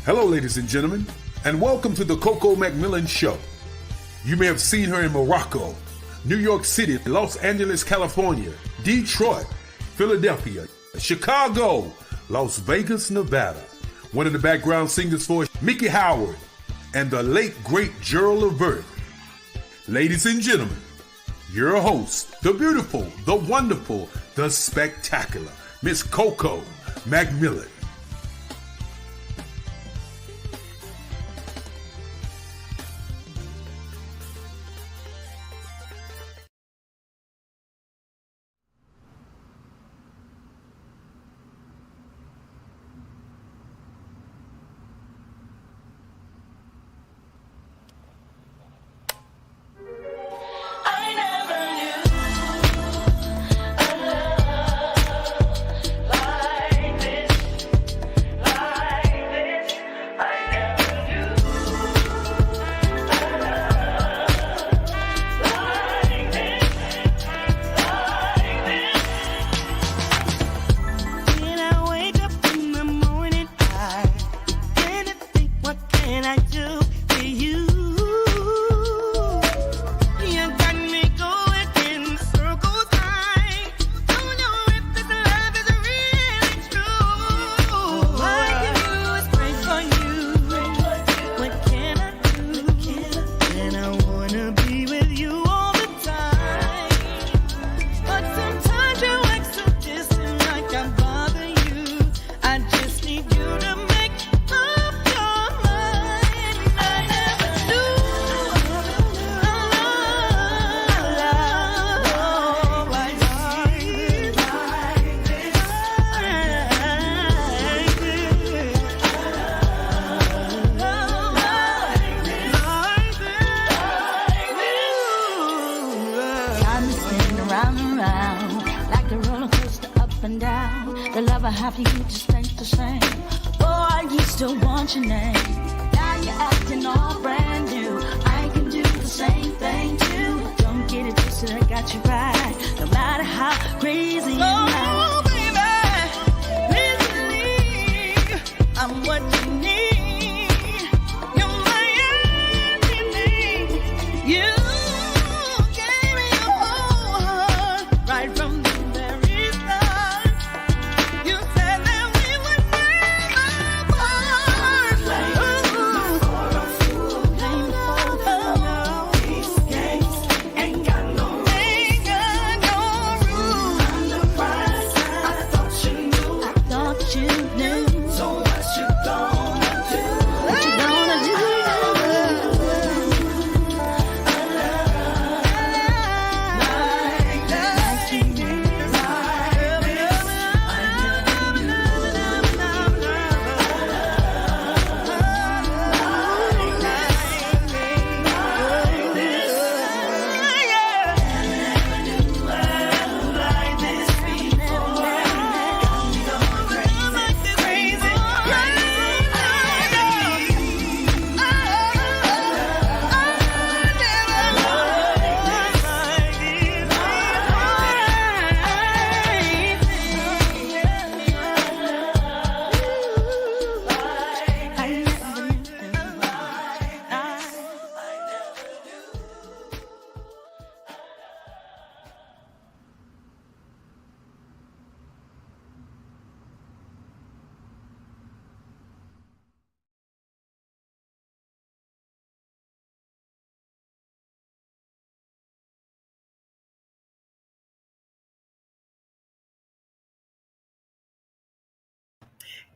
Hello, ladies and gentlemen, and welcome to the Coco McMillan Show. You may have seen her in Morocco, New York City, Los Angeles, California, Detroit, Philadelphia, Chicago, Las Vegas, Nevada. One of the background singers for Mickey Howard and the late, great Gerald Levert. Ladies and gentlemen, your host, the beautiful, the wonderful, the spectacular, Miss Coco McMillan.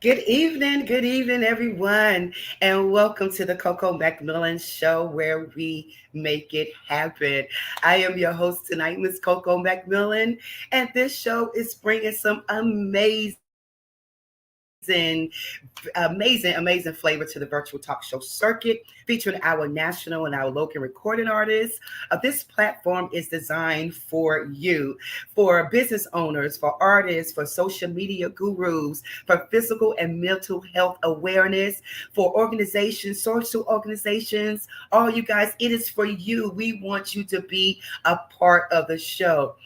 Good evening, everyone, and welcome to the Coco McMillan Show, where we make it happen. I am your host tonight, Miss Coco McMillan, and this show is bringing some amazing flavor to the virtual talk show circuit, featuring our national and our local recording artists. This platform is designed for you, for business owners, for artists, for social media gurus, for physical and mental health awareness, for organizations, social organizations. All you guys, it is for you. We want you to be a part of the show.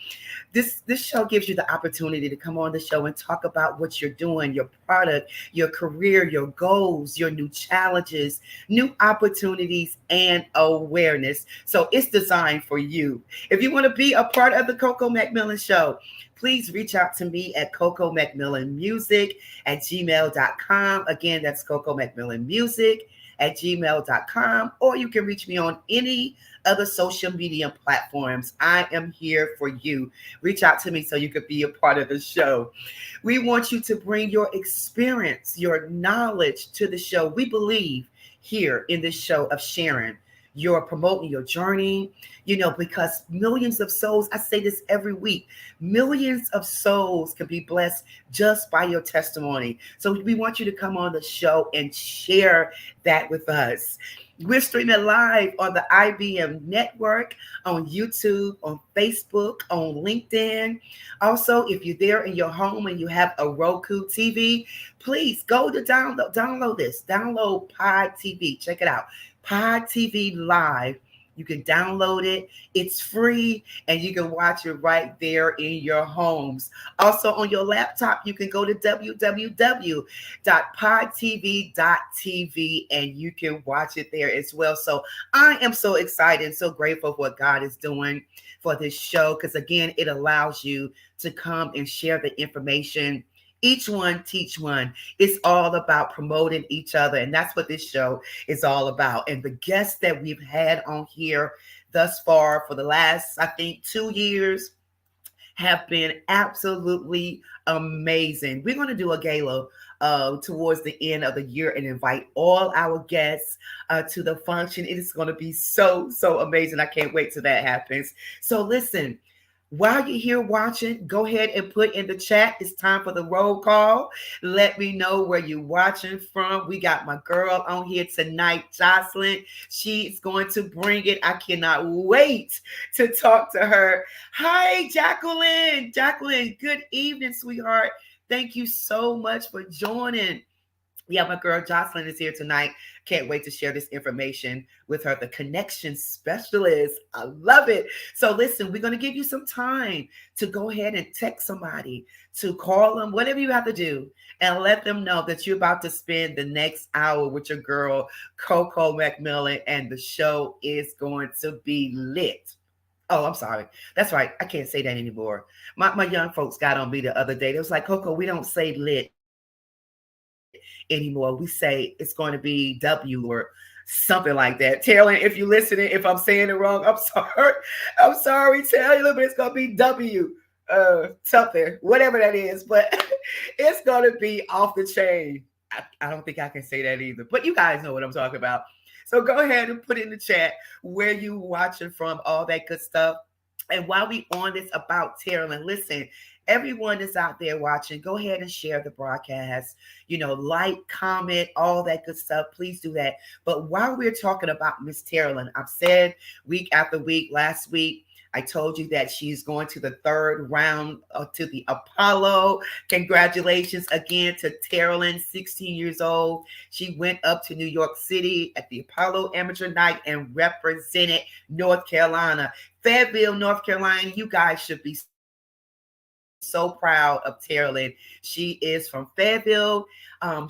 This show gives you the opportunity to come on the show and talk about what you're doing, your product, your career, your goals, your new challenges, new opportunities, and awareness. So it's designed for you. If you want to be a part of the Coco McMillan Show, please reach out to me at Coco McMillan Music at gmail.com. Again, that's Coco McMillan Music at gmail.com, or you can reach me on any other social media platforms. I am here for you. Reach out to me so you could be a part of the show. We want you to bring your experience, your knowledge to the show. We believe here in this show of sharing. You're promoting your journey, because millions of souls, I say this every week, millions of souls can be blessed just by your testimony. So we want you to come on the show and share that with us. We're streaming live on the IBM network, on YouTube, on Facebook, on LinkedIn. Also, if you're there in your home and you have a Roku TV, please go to download this. Download Pod TV. Check it out. Pod TV Live. You can download it. It's free, and you can watch it right there in your homes. Also, on your laptop, you can go to www.podtv.tv, and you can watch it there as well. So I am so excited and so grateful for what God is doing for this show, because, again, it allows you to come and share the information. Each one teach one. It's all about promoting each other. And that's what this show is all about. And the guests that we've had on here thus far for the last, I think, 2 years have been absolutely amazing. We're going to do a gala towards the end of the year and invite all our guests to the function. It is going to be so amazing. I can't wait till that happens. So listen. While you're here watching, go ahead and put in the chat. It's time for the roll call. Let me know where you're watching from. We got my girl on here tonight, Jocelyn. She's going to bring it. I cannot wait to talk to her. Hi, Jacqueline. Jacqueline, good evening, sweetheart. Thank you so much for joining. Yeah, my girl Jocelyn is here tonight. Can't wait to share this information with her, the connection specialist. I love it. So listen, we're going to give you some time to go ahead and text somebody, to call them, whatever you have to do, and let them know that you're about to spend the next hour with your girl, Coco McMillan, and the show is going to be lit. Oh, I'm sorry. That's right. I can't say that anymore. My young folks got on me the other day. They was like, Coco, we don't say lit anymore. We say it's going to be W or something like that. Taylor, if you're listening, if I'm saying it wrong, I'm sorry. I'm sorry, Taylor, but it's going to be W something, whatever that is. But it's going to be off the chain. I don't think I can say that either. But you guys know what I'm talking about. So go ahead and put in the chat where you watching from, all that good stuff. And while we on this about Taylor, listen, everyone that's out there watching, go ahead and share the broadcast, like, comment, all that good stuff. Please do that. But while we're talking about Miss Terrelyn, I've said week after week, last week, I told you that she's going to the third round to the Apollo. Congratulations again to Terrelyn, 16 years old. She went up to New York City at the Apollo Amateur Night and represented North Carolina. Fayetteville, North Carolina, you guys should be so proud of Terrelyn. She is from Fayetteville.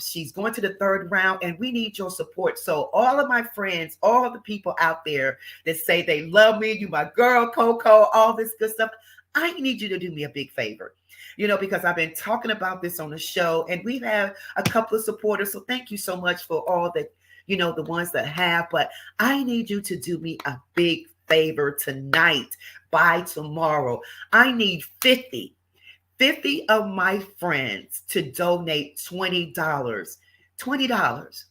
She's going to the third round, and we need your support. So all of my friends, all of the people out there that say they love me, you my girl, Coco, all this good stuff, I need you to do me a big favor, because I've been talking about this on the show, and we've had a couple of supporters. So thank you so much for all that, the ones that have, but I need you to do me a big favor tonight. By tomorrow, I need 50 of my friends to donate $20. $20.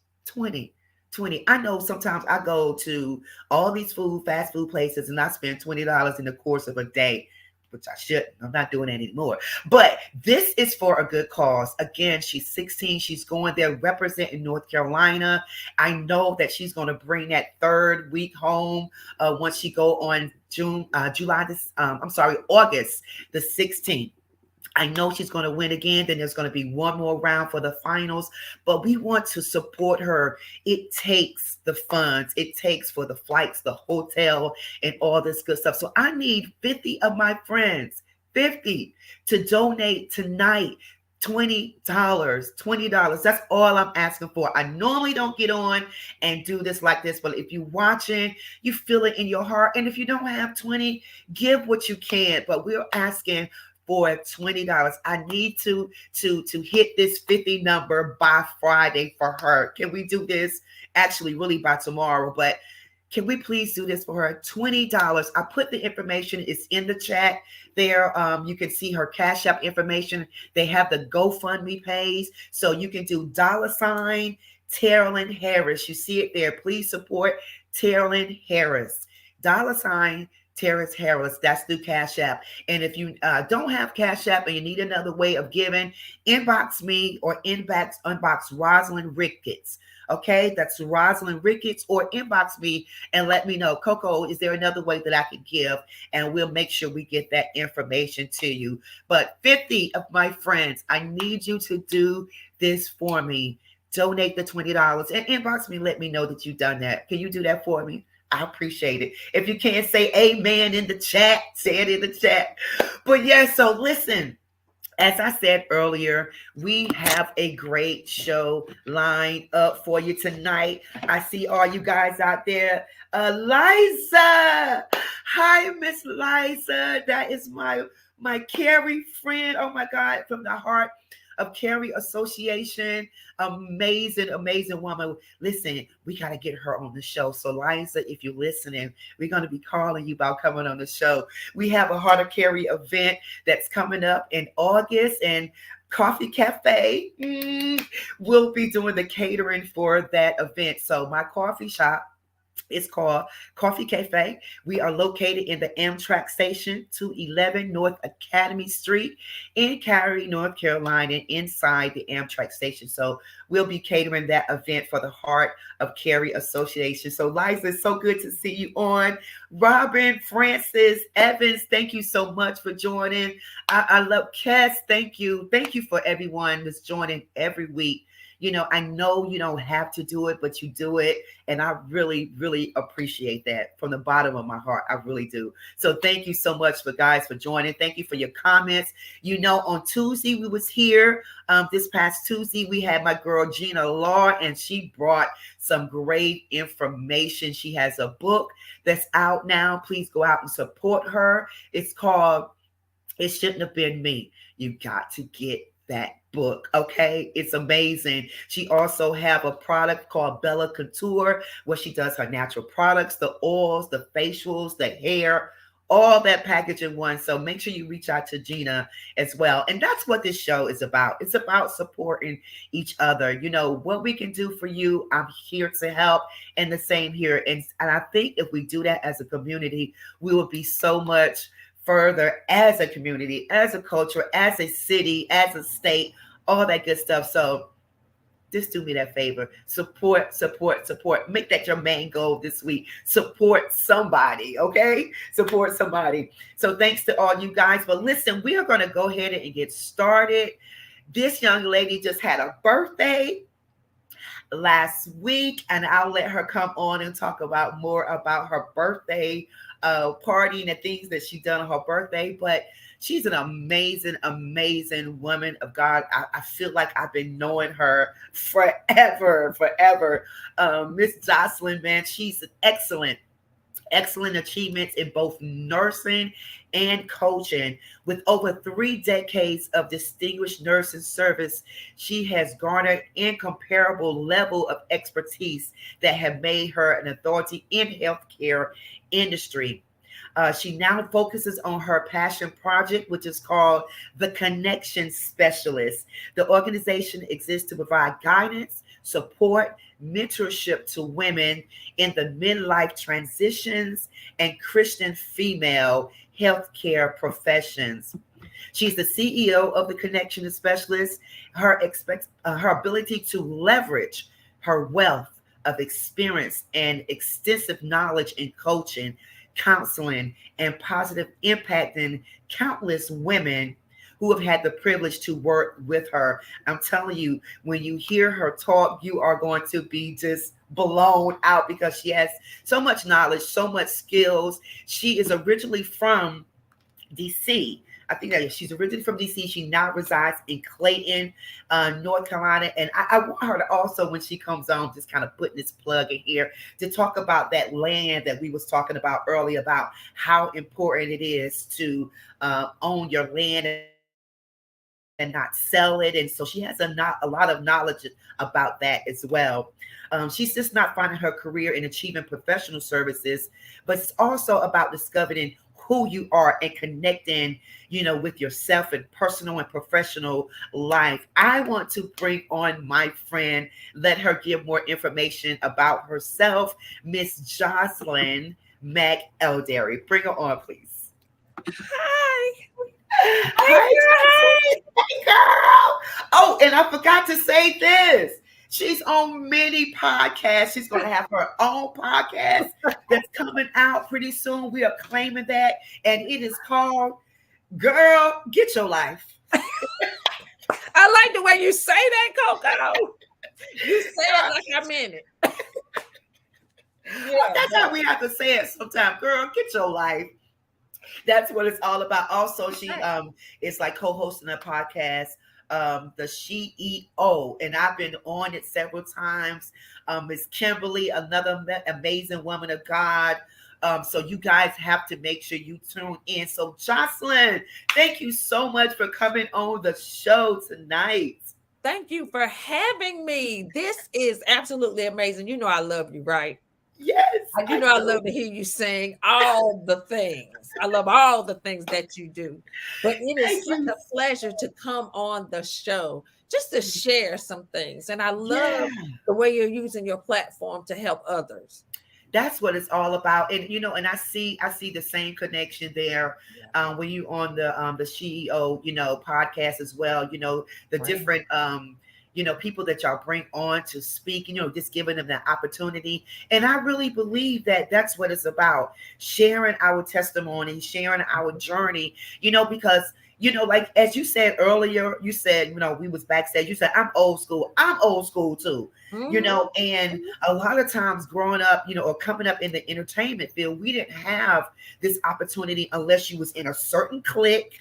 I know sometimes I go to all these fast food places and I spend $20 in the course of a day, which I shouldn't. I'm not doing that anymore. But this is for a good cause. Again, she's 16. She's going there representing North Carolina. I know that she's going to bring that third week home once she go on August the 16th. I know she's going to win again. Then there's going to be one more round for the finals, but we want to support her. It takes the funds. It takes for the flights, the hotel, and all this good stuff. So I need 50 of my friends, 50 to donate tonight. $20. That's all I'm asking for. I normally don't get on and do this like this, but if you're watching, you feel it in your heart. And if you don't have 20, give what you can. But we're asking for $20. I need to hit this 50 number by Friday for her. Can we do this? Actually, really by tomorrow, but can we please do this for her? $20. I put the information, it's in the chat there. You can see her Cash App information. They have the GoFundMe page. So you can do $ Terrellyn Harris. You see it there. Please support Terrellyn Harris. $ Terrence Harris. That's through Cash App. And if you don't have Cash App and you need another way of giving, inbox me or unbox Rosalind Ricketts. Okay, that's Rosalind Ricketts, or inbox me and let me know, Coco, is there another way that I can give? And we'll make sure we get that information to you. But 50 of my friends, I need you to do this for me. Donate the $20 and inbox me. Let me know that you've done that. Can you do that for me? I appreciate it. If you can't say amen in the chat, say it in the chat. But yeah, so listen. As I said earlier, we have a great show lined up for you tonight. I see all you guys out there. Liza. Hi, Miss Liza. That is my Carrie friend. Oh, my God. From the heart of Carrie Association. Amazing woman. Listen, we got to get her on the show. So Liza, if you're listening, we're going to be calling you about coming on the show. We have a Heart of Carrie event that's coming up in August, and Coffee Cafe will be doing the catering for that event. So my coffee shop, it's called Coffee Cafe. We are located in the Amtrak station, 211 North Academy Street in Cary, North Carolina, inside the Amtrak station. So we'll be catering that event for the Heart of Carrie Association. So Liza, it's so good to see you on. Robin, Francis, Evans, thank you so much for joining. I love Kes. Thank you. Thank you for everyone that's joining every week. You know, I know you don't have to do it, but you do it. And I really, really appreciate that from the bottom of my heart. I really do. So thank you so much for joining. Thank you for your comments. You know, on Tuesday, we was here. This past Tuesday, we had my girl Gina Law, and she brought some great information. She has a book that's out now. Please go out and support her. It's called It Shouldn't Have Been Me. You got to get that book. Okay, it's amazing. She also have a product called Bella Couture, where she does her natural products, the oils, the facials, the hair, all that package in one. So make sure you reach out to Gina as well. And that's what this show is about. It's about supporting each other. You know, what we can do for you, I'm here to help, and the same here. And I think if we do that as a community, we will be so much further as a community, as a culture, as a city, as a state, all that good stuff. So just do me that favor. Support. Make that your main goal this week. Support somebody, okay? Support somebody. So thanks to all you guys. But listen, we are going to go ahead and get started. This young lady just had a birthday last week, and I'll let her come on and talk about more about her birthday party and the things that she's done on her birthday. But she's an amazing woman of God. I feel like I've been knowing her forever. Miss Jocelyn, man, she's excellent achievements in both nursing and coaching. With over 3 decades of distinguished nursing service, she has garnered incomparable level of expertise that have made her an authority in healthcare industry. She now focuses on her passion project, which is called the Connection Specialist. The organization exists to provide guidance, support, mentorship to women in the midlife transitions and Christian female healthcare professions. She's the CEO of the Connection Specialist. Her ability to leverage her wealth of experience and extensive knowledge in coaching, counseling, and positive impacting countless women who have had the privilege to work with her. I'm telling you, when you hear her talk, you are going to be just blown out because she has so much knowledge, so much skills. She is originally from DC. I think that she's originally from DC. She now resides in Clayton, North Carolina. And I want her to also, when she comes on, just kind of put this plug in here to talk about that land that we was talking about earlier, about how important it is to own your land and not sell it. And so she has a lot of knowledge about that as well. She's just not finding her career in achieving professional services, but it's also about discovering who you are and connecting, with yourself in personal and professional life. I want to bring on my friend, let her give more information about herself, Miss Jocelyn McElderry. Bring her on, please. Hi. Hi, hey, girl. Oh, and I forgot to say this. She's on many podcasts. She's going to have her own podcast that's coming out pretty soon. We are claiming that. And it is called Girl, Get Your Life. I like the way you say that, Coco. You say it like I meant it. Yeah, that's how we have to say it sometimes. Girl, get your life. That's what it's all about. Also, she is like co-hosting a podcast, the CEO, and I've been on it several times. Miss Kimberly, another amazing woman of God. So you guys have to make sure you tune in. So Jocelyn, thank you so much for coming on the show tonight. Thank you for having me. This is absolutely amazing. You know I love you, right? Yes. I love to hear you sing all the things. I love all the things that you do. But it is such a pleasure to come on the show just to share some things. And I love the way you're using your platform to help others. That's what it's all about. And and I see the same connection there when you on the CEO, podcast as well, the different people that y'all bring on to speak, just giving them that opportunity. And I really believe that that's what it's about, sharing our testimony, sharing our journey, because, like, as you said earlier, you said, we was backstage, you said, I'm old school too, and a lot of times growing up, or coming up in the entertainment field, we didn't have this opportunity unless you was in a certain clique.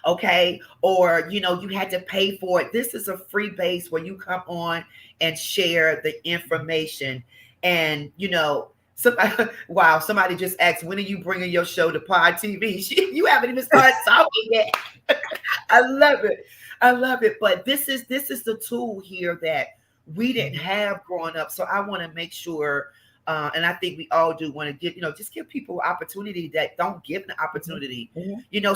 Okay. Or, you had to pay for it. This is a free base where you come on and share the information. And, somebody just asked, when are you bringing your show to Pod TV? You haven't even started talking yet. I love it. But this is the tool here that we didn't have growing up. So I want to make sure, and I think we all do want to give, just give people opportunity that don't give an opportunity,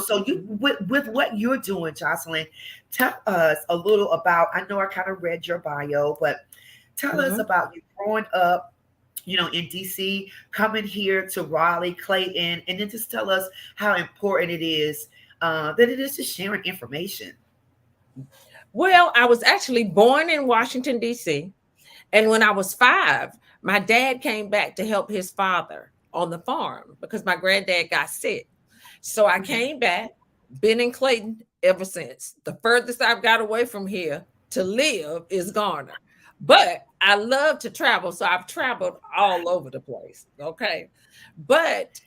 so you, with what you're doing, Jocelyn, tell us a little about, I know I kind of read your bio, but tell us about you growing up, in DC, coming here to Raleigh, Clayton, and then just tell us how important it is that it is to sharing information. Well, I was actually born in Washington, D.C. And when I was 5, my dad came back to help his father on the farm because my granddad got sick. So I came back, been in Clayton ever since. The furthest I've got away from here to live is Garner. But I love to travel, so I've traveled all over the place, okay? But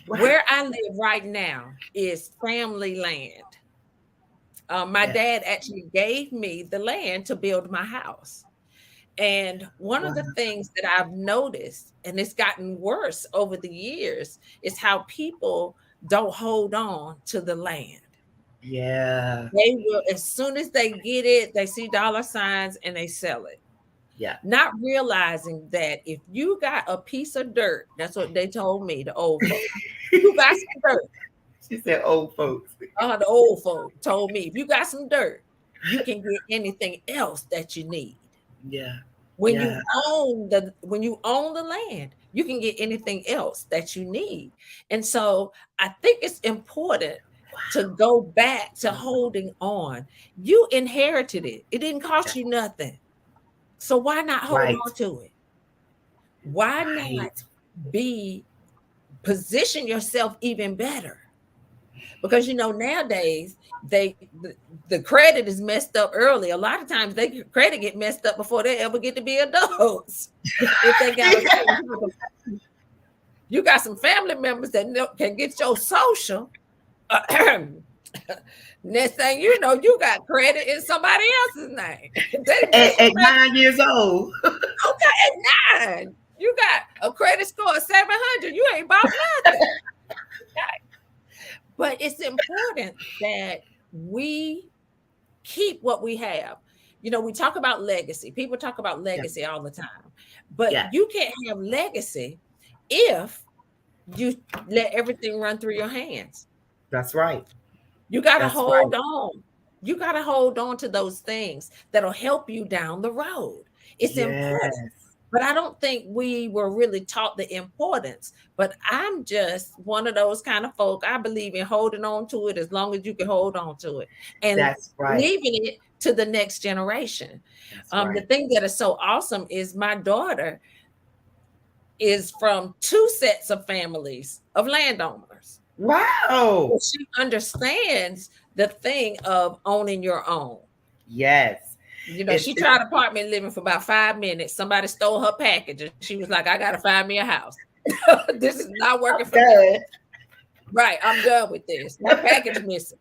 where I live right now is family land. My dad actually gave me the land to build my house. And one of the things that I've noticed, and it's gotten worse over the years, is how people don't hold on to the land. Yeah. They will, as soon as they get it, they see dollar signs and they sell it. Yeah. Not realizing that if you got a piece of dirt, that's what they told me, the old folks. You got some dirt. She said old folks. The old folk told me, if you got some dirt, you can get anything else that you need. Yeah. When you own the land, you can get anything else that you need. And so I think it's important to go back to holding on. You inherited it. It didn't cost you nothing. So why not hold on to it? Why not position yourself even better? Because nowadays the credit is messed up early. A lot of times credit get messed up before they ever get to be adults. If they got you got some family members that can get your social Next thing you know, you got credit in somebody else's name. At 9 years old. Okay, at 9, you got a credit score of 700. You ain't bought nothing. Okay. But it's important that we keep what we have. You know, we talk about legacy. People talk about legacy all the time, but you can't have legacy if you let everything run through your hands. That's right. You got to hold on. You got to hold on to those things that'll help you down the road. It's important. But I don't think we were really taught the importance. But I'm just one of those kind of folk. I believe in holding on to it as long as you can hold on to it, and leaving it to the next generation. The thing that is so awesome is my daughter is from 2 sets of families of landowners. Wow. So she understands the thing of owning your own. Yes. You know, she tried apartment living for about 5 minutes. Somebody stole her package and she was like, I got to find me a house. This is not working for me. Right. I'm done with this. My package missing.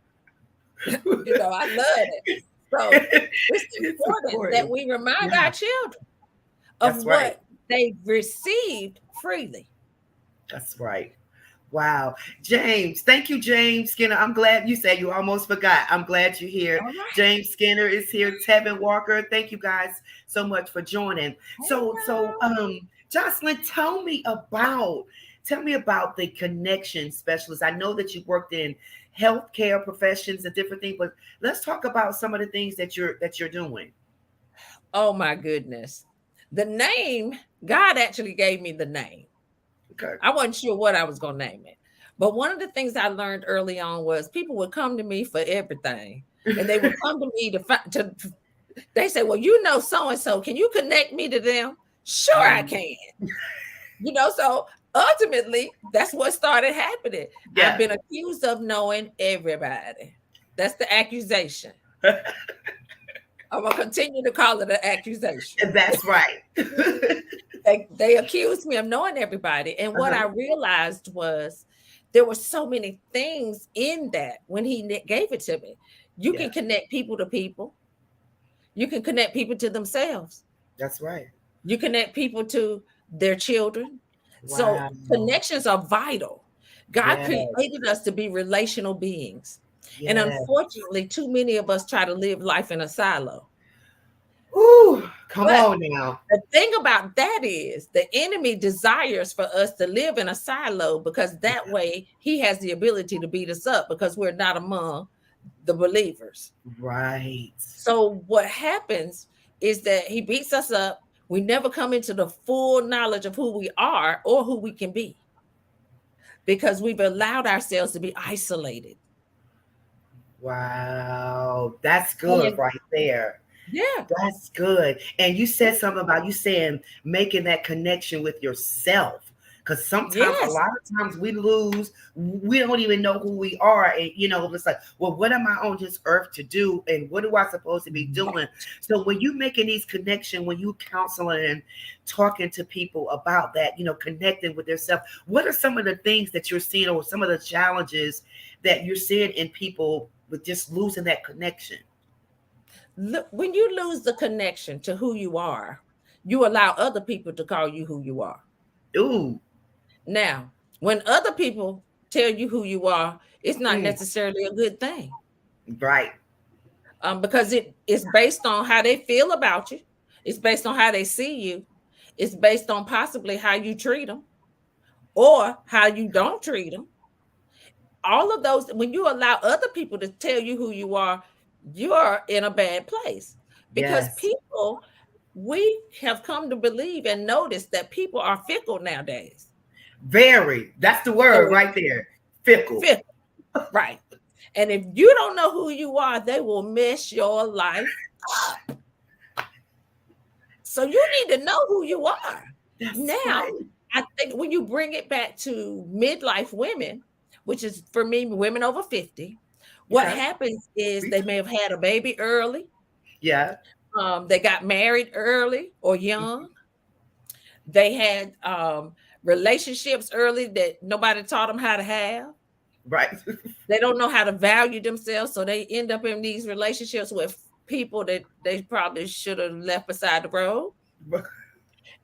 You know, I love it. So it's important that we remind our children of what they received freely. That's right. Wow. James, thank you, James Skinner. I'm glad you said you almost forgot. I'm glad you're here. Right. James Skinner is here. Tevin Walker. Thank you guys so much for joining. So Jocelyn, tell me about the connection specialist. I know that you worked in healthcare professions and different things, but let's talk about some of the things that you're doing. Oh my goodness. The name, God actually gave me the name. Okay. I wasn't sure what I was going to name it. But one of the things I learned early on was people would come to me for everything. And they would come to me they say, well, you know, so-and-so, can you connect me to them? Sure, I can. You know, so ultimately, that's what started happening. Yeah. I've been accused of knowing everybody. That's the accusation. I'm going to continue to call it an accusation. That's right. They accused me of knowing everybody. And what I realized was there were so many things in that when he gave it to me. You can connect people to people. You can connect people to themselves. That's right. You connect people to their children. Wow. So connections are vital. God created us to be relational beings. Yes. And unfortunately, too many of us try to live life in a silo. Ooh, come on now. The thing about that is the enemy desires for us to live in a silo because that way he has the ability to beat us up because we're not among the believers. Right. So what happens is that he beats us up. We never come into the full knowledge of who we are or who we can be because we've allowed ourselves to be isolated. Wow. That's good right there. Yeah. That's good. And you said something about you saying making that connection with yourself. Because sometimes, a lot of times we don't even know who we are. And, you know, it's like, well, what am I on this earth to do? And what am I supposed to be doing? So when you making these connections, when you counseling and talking to people about that, you know, connecting with yourself, what are some of the things that you're seeing or some of the challenges that you're seeing in people with just losing that connection? Look, when you lose the connection to who you are, you allow other people to call you who you are. Ooh. Now, when other people tell you who you are, it's not necessarily a good thing. Right. Because it is based on how they feel about you. It's based on how they see you. It's based on possibly how you treat them or how you don't treat them. All of those, when you allow other people to tell you who you are in a bad place. Because people, we have come to believe and notice that people are fickle nowadays. Very. That's the word right there. Fickle. Right. And if you don't know who you are, they will mess your life up. So you need to know who you are. That's now, right. I think when you bring it back to midlife women, which is for me, women over 50, what happens is they may have had a baby early. Yeah. They got married early or young. They had relationships early that nobody taught them how to have. Right. They don't know how to value themselves, so they end up in these relationships with people that they probably should have left beside the road.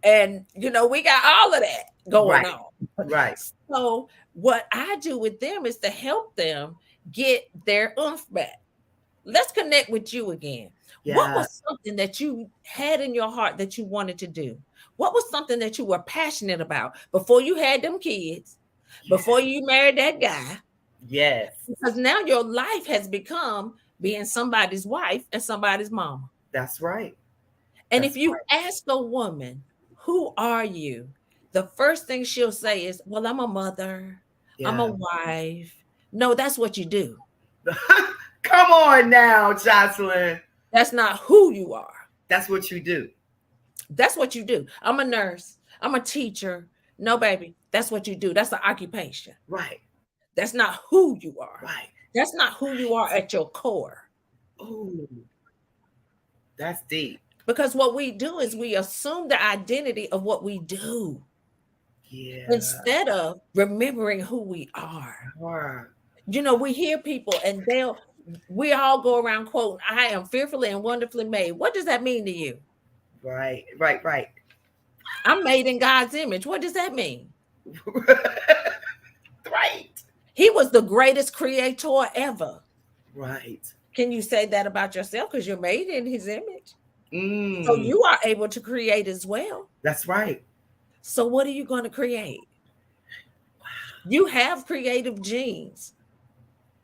And we got all of that going Right. on. Right. So what I do with them is to help them get their oomph back. Let's connect with you again. What Yeah. was something that you had in your heart that you wanted to do? What was something that you were passionate about before you had them kids, before you married that guy? Yes. Because now your life has become being somebody's wife and somebody's mama. That's right. And That's if you right. ask a woman, who are you? The first thing she'll say is, well, I'm a mother. I'm a Yeah. wife. No, that's what you do. Come on now, Jocelyn. That's not who you are. That's what you do. That's what you do. I'm a nurse. I'm a teacher. No, baby, that's what you do. That's an occupation. Right. That's not who you are. Right. That's not who you are at your core. Oh, that's deep. Because what we do is we assume the identity of what we do. Yeah. Instead of remembering who we are. Wow. We hear people and we all go around quoting, I am fearfully and wonderfully made. What does that mean to you? Right. Right. Right. I'm made in God's image. What does that mean? Right. He was the greatest creator ever. Right. Can you say that about yourself? Because you're made in his image. Mm. So you are able to create as well. That's right. So what are you going to create? You have creative genes.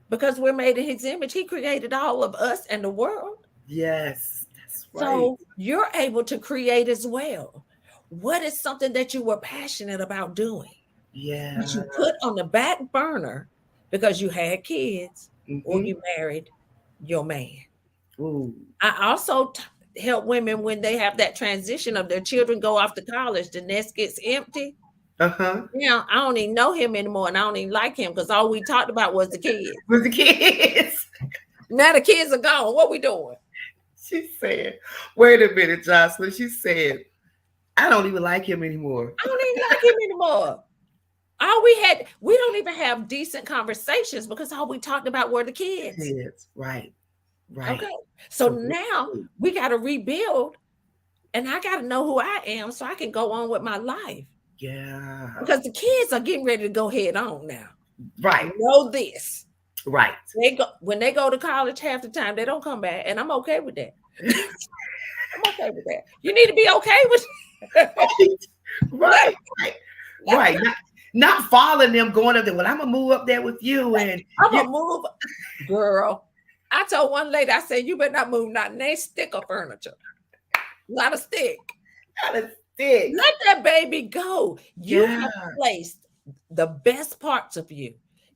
Because we're made in his image. He created all of us and the world. Yes. That's right. So you're able to create as well. What is something that you were passionate about doing? Yeah. That you put on the back burner because you had kids or you married your man. Ooh. I also help women when they have that transition of their children go off to college, the nest gets empty. Yeah, I don't even know him anymore, and I don't even like him because all we talked about was the kids. With the kids. Now the kids are gone. What we doing? She said, wait a minute, Jocelyn. She said, I don't even like him anymore. I don't even like him anymore. We don't even have decent conversations because all we talked about were the kids. Right. Right. Okay. So now we got to rebuild, and I got to know who I am so I can go on with my life. Yeah. Because the kids are getting ready to go head on now. Right. Know this. Right. When they go to college, half the time they don't come back, and I'm okay with that. I'm okay with that. You need to be okay with it. Right. Right. Not following them, going up there. Well, I'm gonna move up there with you, and I'm gonna move, girl. I told one lady, I said, you better not move nothing. They stick of furniture. Not a stick. Not a stick. Let that baby go. You have placed the best parts of you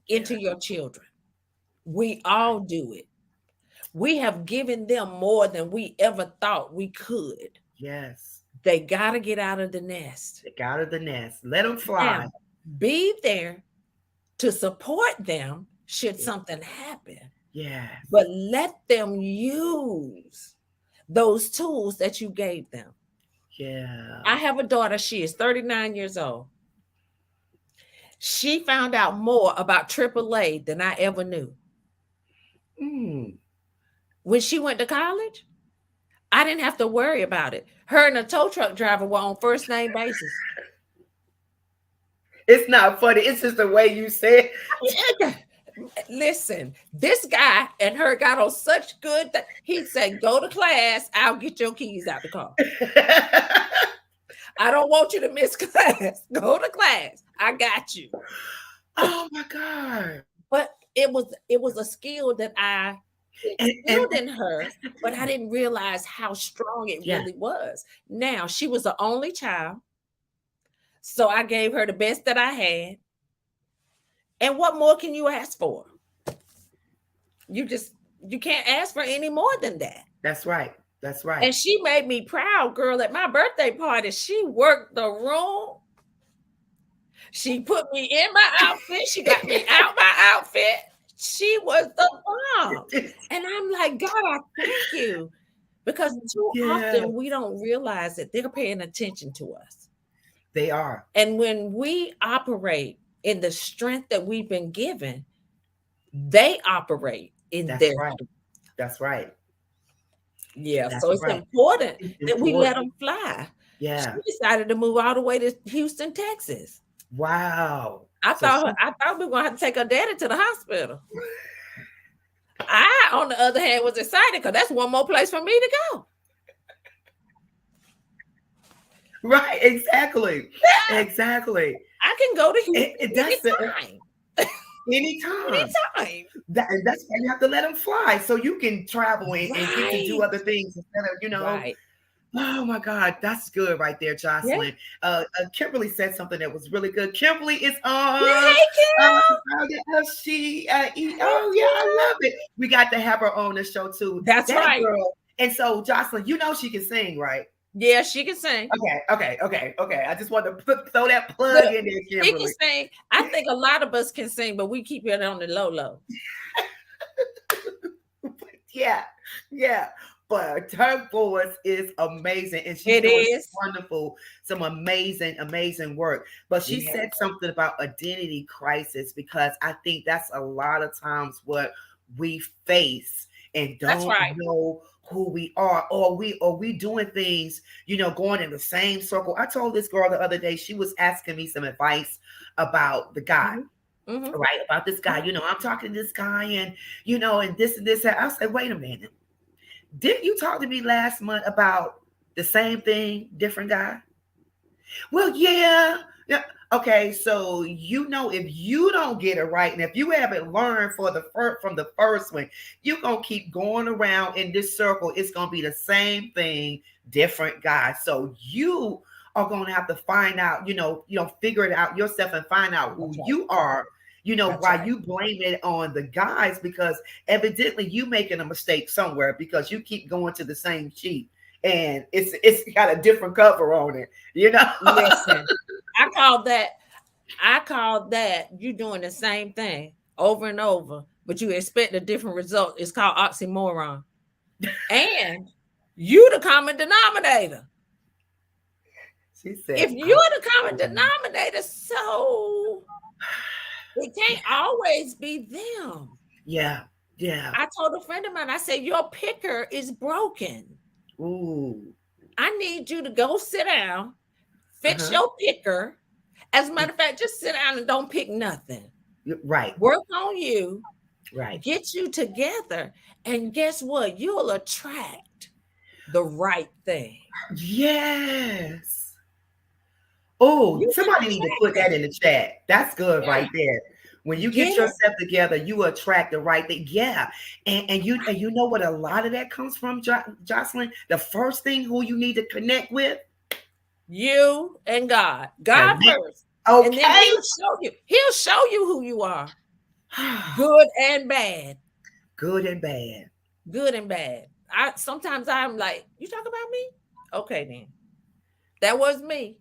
into your children. We all do it. We have given them more than we ever thought we could. Yes. They got to get out of the nest. They got out of the nest. Let them fly. Now, be there to support them should something happen. Yeah. But let them use those tools that you gave them. Yeah. I have a daughter. She is 39 years old. She found out more about AAA than I ever knew. When she went to college, I didn't have to worry about it. Her and a tow truck driver were on first name basis. It's not funny. It's just the way you say it. Listen, this guy and her got on such good that he said, go to class. I'll get your keys out the car. I don't want you to miss class. Go to class. I got you. Oh my God. But it was a skill that I instilled in her, but I didn't realize how strong it really was. Now, she was the only child. So I gave her the best that I had. And what more can you ask for? You can't ask for any more than that. That's right. That's right. And she made me proud, girl. At my birthday party, she worked the room. She put me in my outfit. She got me out my outfit. She was the bomb. And I'm like, God, I thank you. Because too often we don't realize that they're paying attention to us. They are. And when we operate in the strength that we've been given, they operate in That's their right. That's right. Yeah, That's so it's right. important It's that we let important. them fly. She Yeah. decided to move all the way to Houston, Texas. Wow. I So thought she, I thought we were gonna have to take her daddy to the hospital. I, on the other hand, was excited because that's one more place for me to go. right, exactly. Yeah, Exactly. I can go to Houston That's the anytime. anytime. Anytime. And that's why you have to let them fly so you can travel and get to do Right. other things instead of, Right. oh my God, that's good right there, Yeah. Jocelyn. Kimberly said something that was really good. Kimberly is Yeah. on. Hey, Kim. Oh yeah, I love it. We got to have her on the show too. That's That right. girl. And so, Jocelyn, she can sing, right? Yeah, she can sing. Okay. I just want to throw that plug Look, in there, she can Kimberly. sing. I think a lot of us can sing, but we keep it on the low. Yeah. But her voice is amazing, and she's It doing is. some amazing work. But she Yeah. said something about identity crisis, because I think that's a lot of times what we face and That's don't right. know who we are, or we doing things, going in the same circle. I told this girl the other day, she was asking me some advice about the guy. Mm-hmm. Right, about this guy, I'm talking to this guy, and and this and this. I said, wait a minute, didn't you talk to me last month about the same thing, different guy? Well, yeah. Okay, so if you don't get it right, and if you haven't learned from the first one, you're gonna keep going around in this circle. It's gonna be the same thing, different guy. So you are gonna have to find out, figure it out yourself and find out who you are. Why you blame it on the guys, because evidently you making a mistake somewhere, because you keep going to the same sheet and it's got a different cover on it. Listen, I call that you doing the same thing over and over, but you expect a different result. It's called oxymoron. And you the common denominator. She said, if you're the common denominator, so it can't always be them. Yeah. I told a friend of mine, I said, your picker is broken. Ooh. I need you to go sit down, fix your picker. As a matter of fact, just sit down and don't pick nothing. Right. Work on you. Right. Get you together. And guess what? You'll attract the right thing. Yes. Oh, somebody need to put that in the chat. That's good right there. When you get yourself together, you attract the right thing. Yeah. And you know what a lot of that comes from, Jocelyn? The first thing who you need to connect with? You and God. God first. Okay. And then he'll show you who you are. Good and bad. Good and bad. Good and bad. Sometimes I'm like, you talk about me? Okay, then. That was me.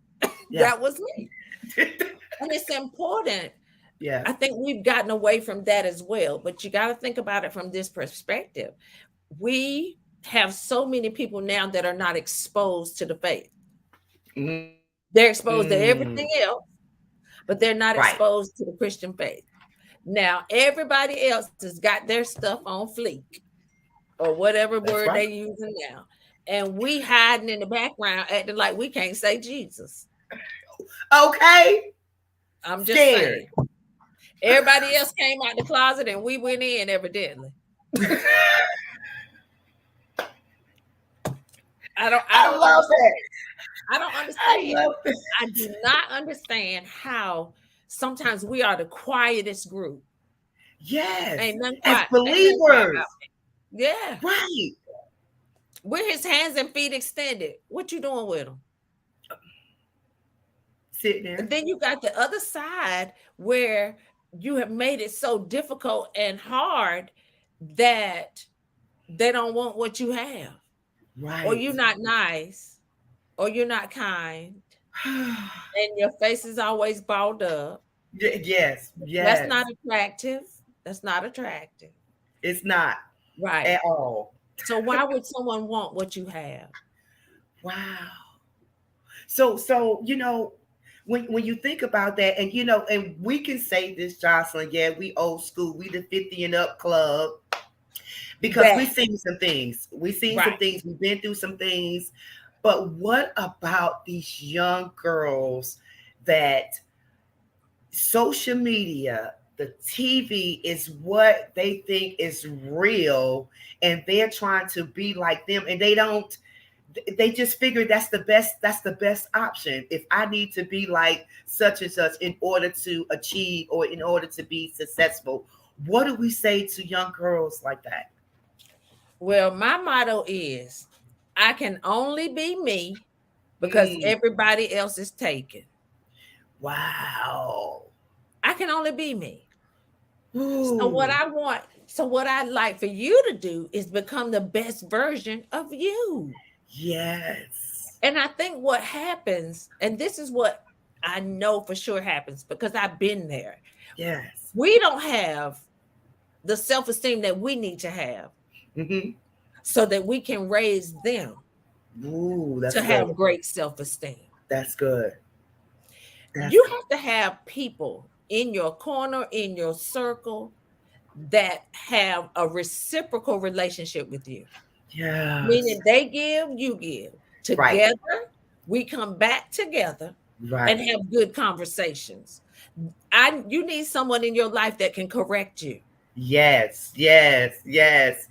Yeah. That was me. And it's important. Yeah. I think we've gotten away from that as well, but you got to think about it from this perspective. We have so many people now that are not exposed to the faith. Mm-hmm. They're exposed to everything else, but they're not exposed to the Christian faith. Now, everybody else has got their stuff on fleek, or whatever word they're using now. And we hiding in the background, acting like we can't say Jesus. Okay. I'm just saying. Everybody else came out the closet and we went in, evidently. I love that. I don't understand. I do not understand how sometimes we are the quietest group. Yes. Ain't none quiet. As believers. Yeah. Right. We're his hands and feet extended. What you doing with them? Sitting there. And then you got the other side where you have made it so difficult and hard that they don't want what you have. Right. Or you're not nice, or you're not kind, and your face is always balled up. Yes. That's not attractive. That's not attractive. It's not. Right. At all. So why would someone want what you have? Wow. So when you think about that, and you know, and we can say this, Jocelyn, yeah, we old school, we the 50 and up club, because That we've seen some things. We've seen some right. things. We've been through some things. But what about these young girls that social media, the TV is what they think is real, and they're trying to be like them, and they just figure that's the best option. If I need to be like such and such in order to achieve or in order to be successful, what do we say to young girls like that? Well, my motto is I can only be me because Mm, everybody else is taken. wow. I can only be me. Ooh, So what I'd like for you to do is become the best version of you. yes. And I think what happens, and this is what I know for sure happens because I've been there. Yes. We don't have the self-esteem that we need to have Hmm. so that we can raise them Ooh, that's to good. have great self-esteem. That's good. That's You good. have to have people in your corner, in your circle that have a reciprocal relationship with you, Yes. meaning they give, you give. Right. Together, we come back together and Right. have good conversations. You need someone in your life that can correct you. Yes. Yes. Yes.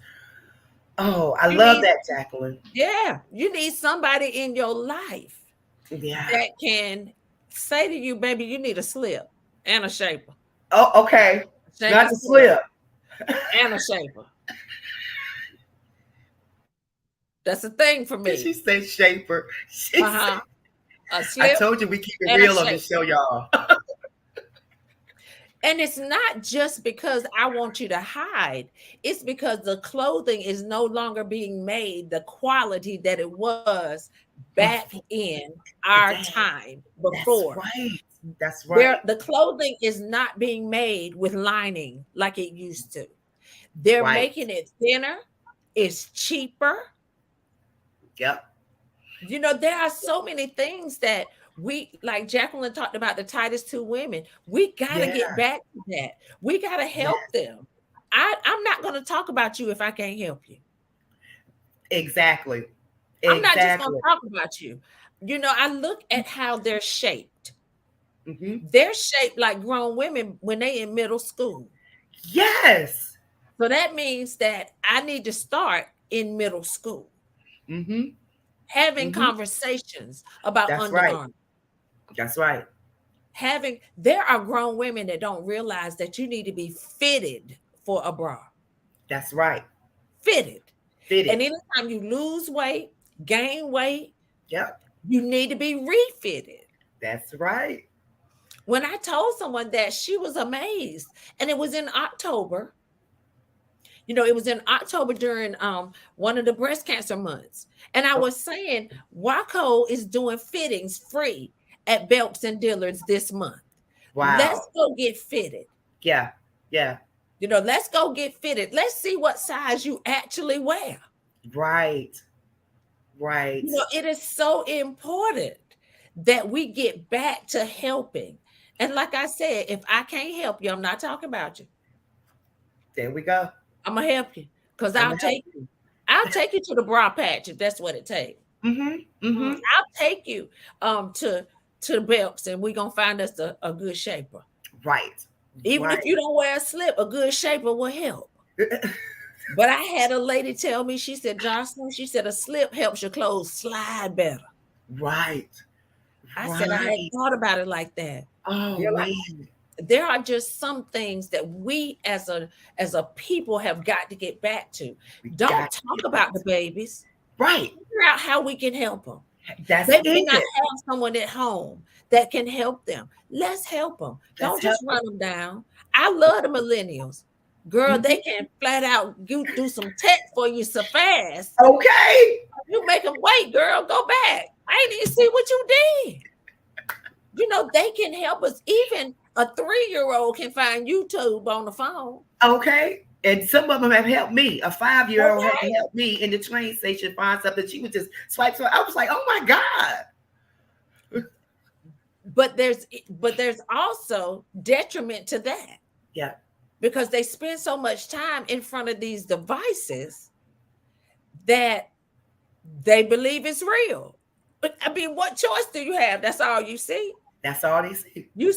Oh, I You love need, that, Jacqueline. yeah, you need somebody in your life Yeah. that can say to you, baby, you need a slip and a shaper. Oh, okay. Change Not your to slip slip. and a shaper. That's a thing for Did she me. say shaper? She said, Uh-huh. A I slip told you we keep it and a real on this shaper. show, y'all. And it's not just because I want you to hide. It's because the clothing is no longer being made the quality that it was back Before in our that. time That's before. right. That's There, right. the clothing is not being made with lining like it used to. They're Right. making it thinner, it's cheaper. Yep. There are so many things that we, like Jacqueline talked about the tightest two women. We got to Yeah. get back to that. We got to help Yes. them. I'm not going to talk about you if I can't help you. Exactly. I'm not just going Exactly. to talk about you. I look at how they're shaped. Hmm. They're shaped like grown women when they in middle school. Yes. So that means that I need to start in middle school, Hmm. having Hmm. conversations about That's right. undergarments. That's right. There are grown women that don't realize that you need to be fitted for a bra. That's right. Fitted. Fit And it. anytime you lose weight, gain weight, Yep. you need to be refitted. That's right. When I told someone that, she was amazed. And it was in October. It was in October during one of the breast cancer months. And I Oh, was saying, Waco is doing fittings free at Belks and Dillard's this month. Let's wow. go get fitted. Yeah. Yeah. Let's go get fitted. Let's see what size you actually wear. Right. Right. It is so important that we get back to helping. And like I said, if I can't help you, I'm not talking about you. There we go. I'm gonna help you because I'm I'll gonna help take you. I'll take you to the bra patch if that's what it takes. Mm-hmm. Mm-hmm. I'll take you to the Belks and we're gonna find us a good shaper. Right. Even if Right. you don't wear a slip, a good shaper will help. But I had a lady tell me, she said, Jocelyn, she said, a slip helps your clothes slide better. Right. I said, I hadn't Right. thought about it like that. Oh You're like, man. there are just some things that we as a people have got to get back to. We Don't got to talk get back about the to babies. right. Figure out how we can help them. That's They may not it. have someone at home that can help them. Let's help them. Let's Don't help. just run them down. I love the millennials. Girl, Mhm. they can flat out do some tech for you so fast. Okay. You make them wait, girl. Go back. I didn't even see what you did. They can help us. Even a 3-year-old can find YouTube on the phone. Okay. And some of them have helped me. A 5-year-old had to Okay. help me in the train station find something. She would just swipe. So I was like, oh my God. But there's also detriment to that. Yeah. Because they spend so much time in front of these devices that they believe it's real. But I mean, what choice do you have? That's all you see. That's all they see. You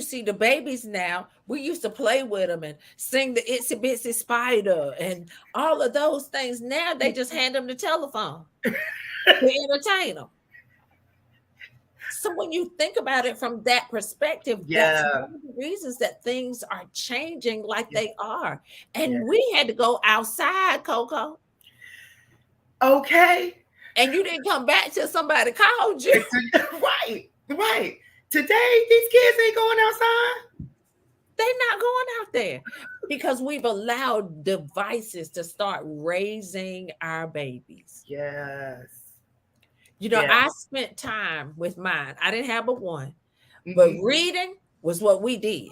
see the babies now. We used to play with them and sing the Itsy Bitsy Spider and all of those things. Now they just hand them the telephone to entertain them. So when you think about it from that perspective, that's one of the reasons that things are changing like they are. And we had to go outside, Coco. Okay. And you didn't come back till somebody called you. Right. Today, these kids ain't going outside. They're not going out there because we've allowed devices to start raising our babies. Yes. You know, I spent time with mine. I didn't have but one, but reading was what we did.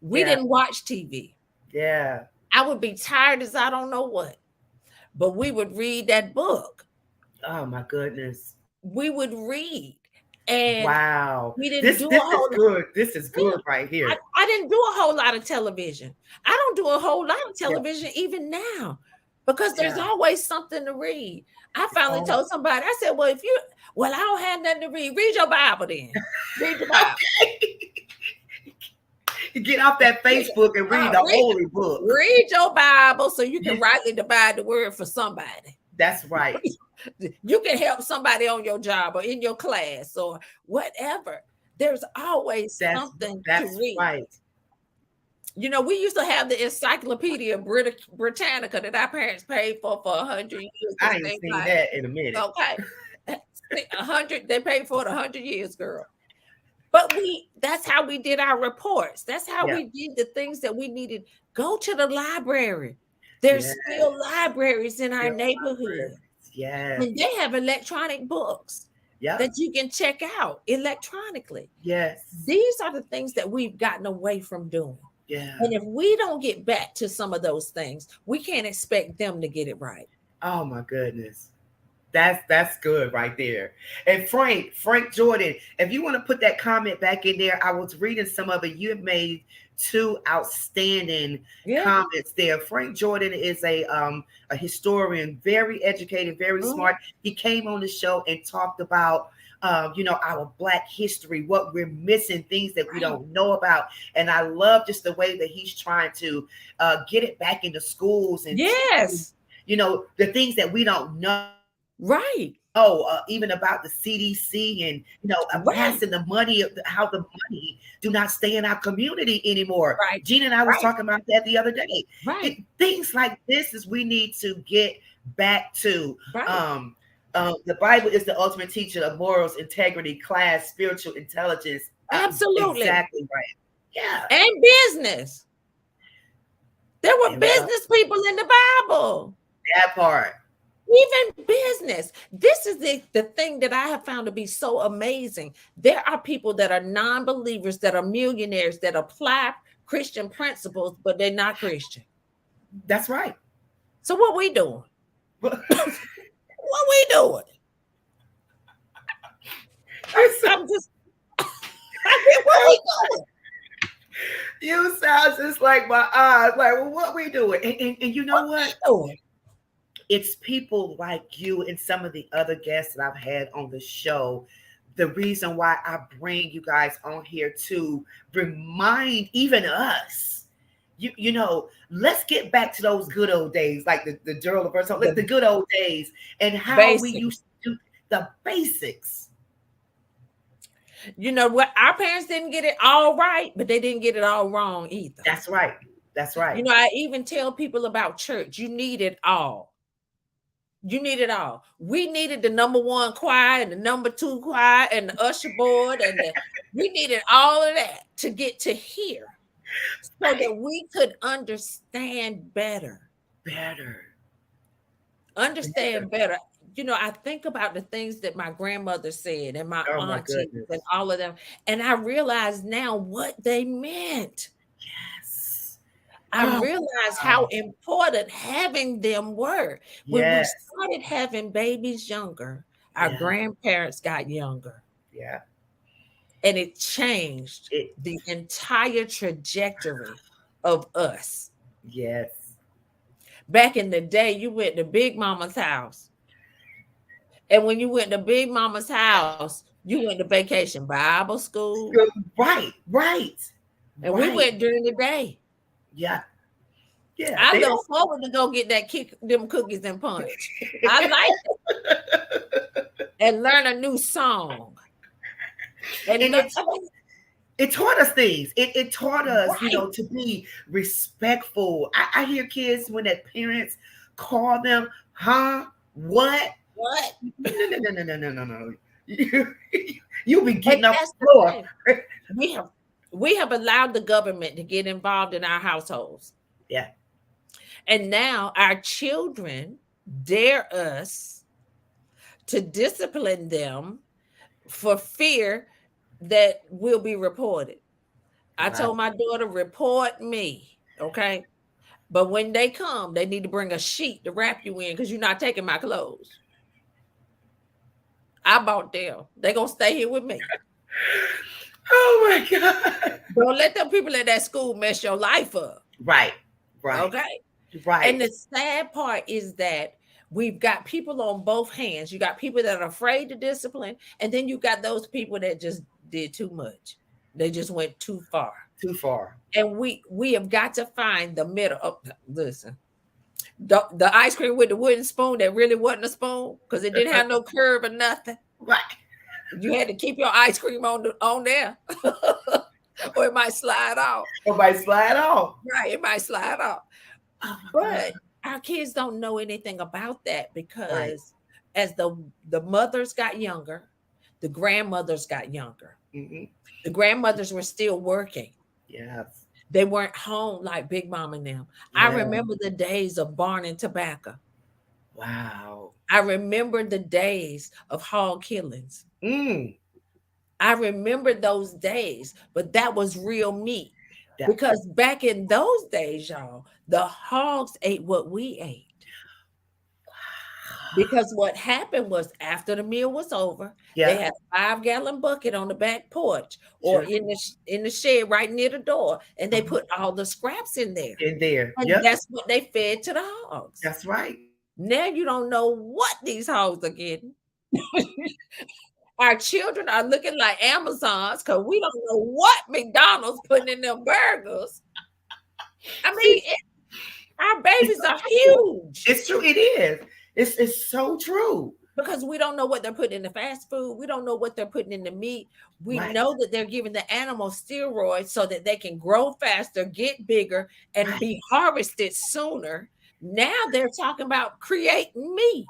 We didn't watch TV. Yeah. I would be tired as I don't know what, but we would read that book. Oh my goodness. We would read. And wow, we didn't do This is good right here. I didn't do a whole lot of television. I don't do a whole lot of television even now because there's always something to read. I finally told somebody, I said, well, I don't have nothing to read. Read your Bible then. Read your Bible. Get off that Facebook and read the holy book. Read your Bible so you can rightly divide the word for somebody. That's right. You can help somebody on your job or in your class or whatever. There's always something to read. Right. You know, we used to have the Encyclopedia Britannica that our parents paid for 100 years. I ain't seen that in a minute. Okay. 100, they paid for it 100 years, girl. But that's how we did our reports. That's how we did the things that we needed. Go to the library. There's still libraries in our neighborhood. Yes. And they have electronic books that you can check out electronically. Yes. These are the things that we've gotten away from doing. Yeah. And if we don't get back to some of those things, we can't expect them to get it right. Oh my goodness. That's good right there. And Frank Jordan, if you want to put that comment back in there, I was reading some of it. You have made 2 outstanding comments there. Frank Jordan is a historian, very educated, very smart. He came on the show and talked about our Black history, what we're missing, things that we don't know about. And I love just the way that he's trying to get it back into schools and the things that we don't know. Right. Even about the CDC and passing the money, how the money do not stay in our community anymore. Right. Gina and I was talking about that the other day. Right. Things like this is we need to get back to. Right. The Bible is the ultimate teacher of morals, integrity, class, spiritual intelligence. Absolutely. Exactly right. Yeah. And business. There were business people in the Bible. That part. Even business. This is the thing that I have found to be so amazing. There are people that are non-believers, that are millionaires, that apply Christian principles, but they're not Christian. That's right. So what we doing? What we doing? I'm just. What we doing? You sound just like my eyes. Like, well, what we doing? And you know what? It's people like you and some of the other guests that I've had on the show. The reason why I bring you guys on here to remind even us, let's get back to those good old days, like the Gerald verse, like the good old days and how we used to do the basics. You know what? Our parents didn't get it all right, but they didn't get it all wrong either. That's right. That's right. You know, I even tell people about church. You need it all. You need it all. We needed the number 1 choir and the number 2 choir and the usher board, and we needed all of that to get to here, so that we could understand better. Understand better. You know, I think about the things that my grandmother said and my aunties and all of them, and I realize now what they meant. I realized how important having them were. When we started having babies younger, our grandparents got younger. Yeah. and it changed It, the entire trajectory of us. yes. Back in the day, you went to Big Mama's house. And when you went to Big Mama's house, you went to vacation Bible school. Right, right, And we right. went during the day. Yeah, yeah. I They look don't. forward to go get them cookies and punch. I like it. And learn a new song. And And it taught us things. It taught us, right. to be respectful. I hear kids when their parents call them, huh? What? What? No. You'll be And getting off that's the the floor. thing. We have allowed the government to get involved in our households. Yeah. And now our children dare us to discipline them for fear that we'll be reported. I told my daughter, report me. Okay. But when they come, they need to bring a sheet to wrap you in because you're not taking my clothes. I bought them. They're going to stay here with me. Oh my God. Don't let them people at that school mess your life up. Right. Okay. Right. And the sad part is that we've got people on both hands. You got people that are afraid to discipline, and then you got those people that just did too much. They just went too far. Too far. And we have got to find the middle. Oh, listen, the ice cream with the wooden spoon that really wasn't a spoon because it didn't have no curve or nothing. Right. You had to keep your ice cream on there, or it might slide off. It might slide off. Right, it might slide off. Oh, but our kids don't know anything about that because as the mothers got younger, the grandmothers got younger. Mm-hmm. The grandmothers were still working. Yes. They weren't home like Big Mama and them. Yeah. I remember the days of barn and tobacco. Wow. I remember the days of hog killings. I remember those days, but that was real meat. Because back in those days, y'all, the hogs ate what we ate. Because what happened was after the meal was over, they had a 5-gallon bucket on the back porch or in the shed right near the door, and they put all the scraps in there. And that's what they fed to the hogs. That's right. Now you don't know what these hogs are getting. Our children are looking like Amazons because we don't know what McDonald's putting in their burgers. I mean, our babies are huge. It's true. It is. It's so true. Because we don't know what they're putting in the fast food. We don't know what they're putting in the meat. We know that they're giving the animals steroids so that they can grow faster, get bigger, and be harvested sooner. Now they're talking about creating meat.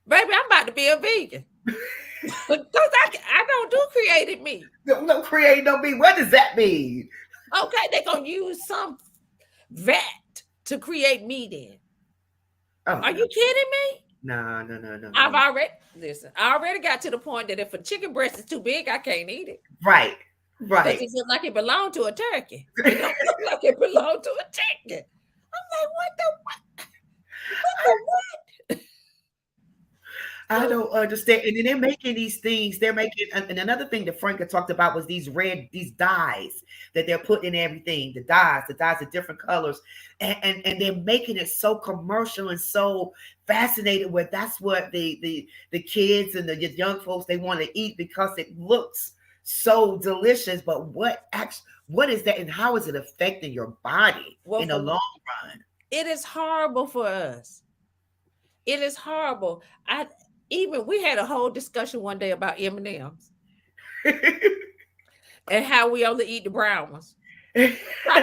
Baby, I'm about to be a vegan. Because I don't do created meat. No created no meat. What does that mean? Okay, they're going to use some vat to create meat in. Oh, are you kidding me? No. I already got to the point that if a chicken breast is too big, I can't eat it. Right. Because it looks like it belonged to a turkey. It don't look like it belonged to a chicken. I'm like, what the what? I don't understand. And then they're making these things. They're making, and another thing that Frank had talked about was these dyes that they're putting in everything. The dyes of different colors, and they're making it so commercial and so fascinated with. That's what the kids and the young folks they want to eat because it looks so delicious. But what is that, and how is it affecting your body in the long run? It is horrible for us. It is horrible. We had a whole discussion one day about M&Ms and how we only eat the brown ones. Why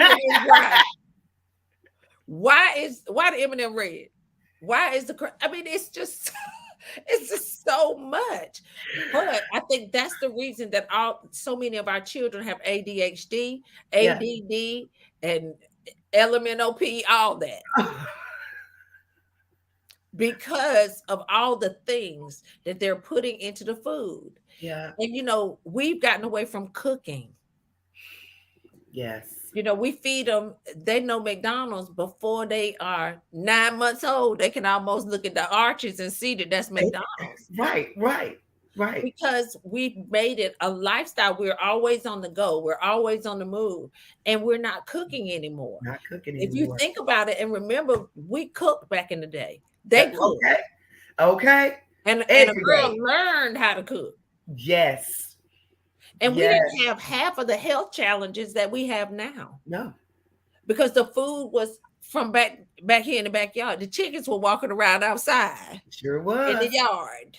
the M&M red? Why is it's just so much. But I think that's the reason that so many of our children have ADHD, ADD, and LMNOP, all that. Because of all the things that they're putting into the food. Yeah. And, we've gotten away from cooking. Yes. We feed them. They know McDonald's before they are 9 months old. They can almost look at the arches and see that that's McDonald's. Right. Right. because we've made it a lifestyle. We're always on the go, we're always on the move, and we're not cooking anymore. Not cooking If you anymore. think about it, and remember, we cooked back in the day. They cooked. Okay. Okay. And a Every girl day. learned how to cook. Yes. And we Yes. didn't have half of the health challenges that we have now No. because the food was from back here in the backyard. The chickens were walking around outside Sure in was. the yard.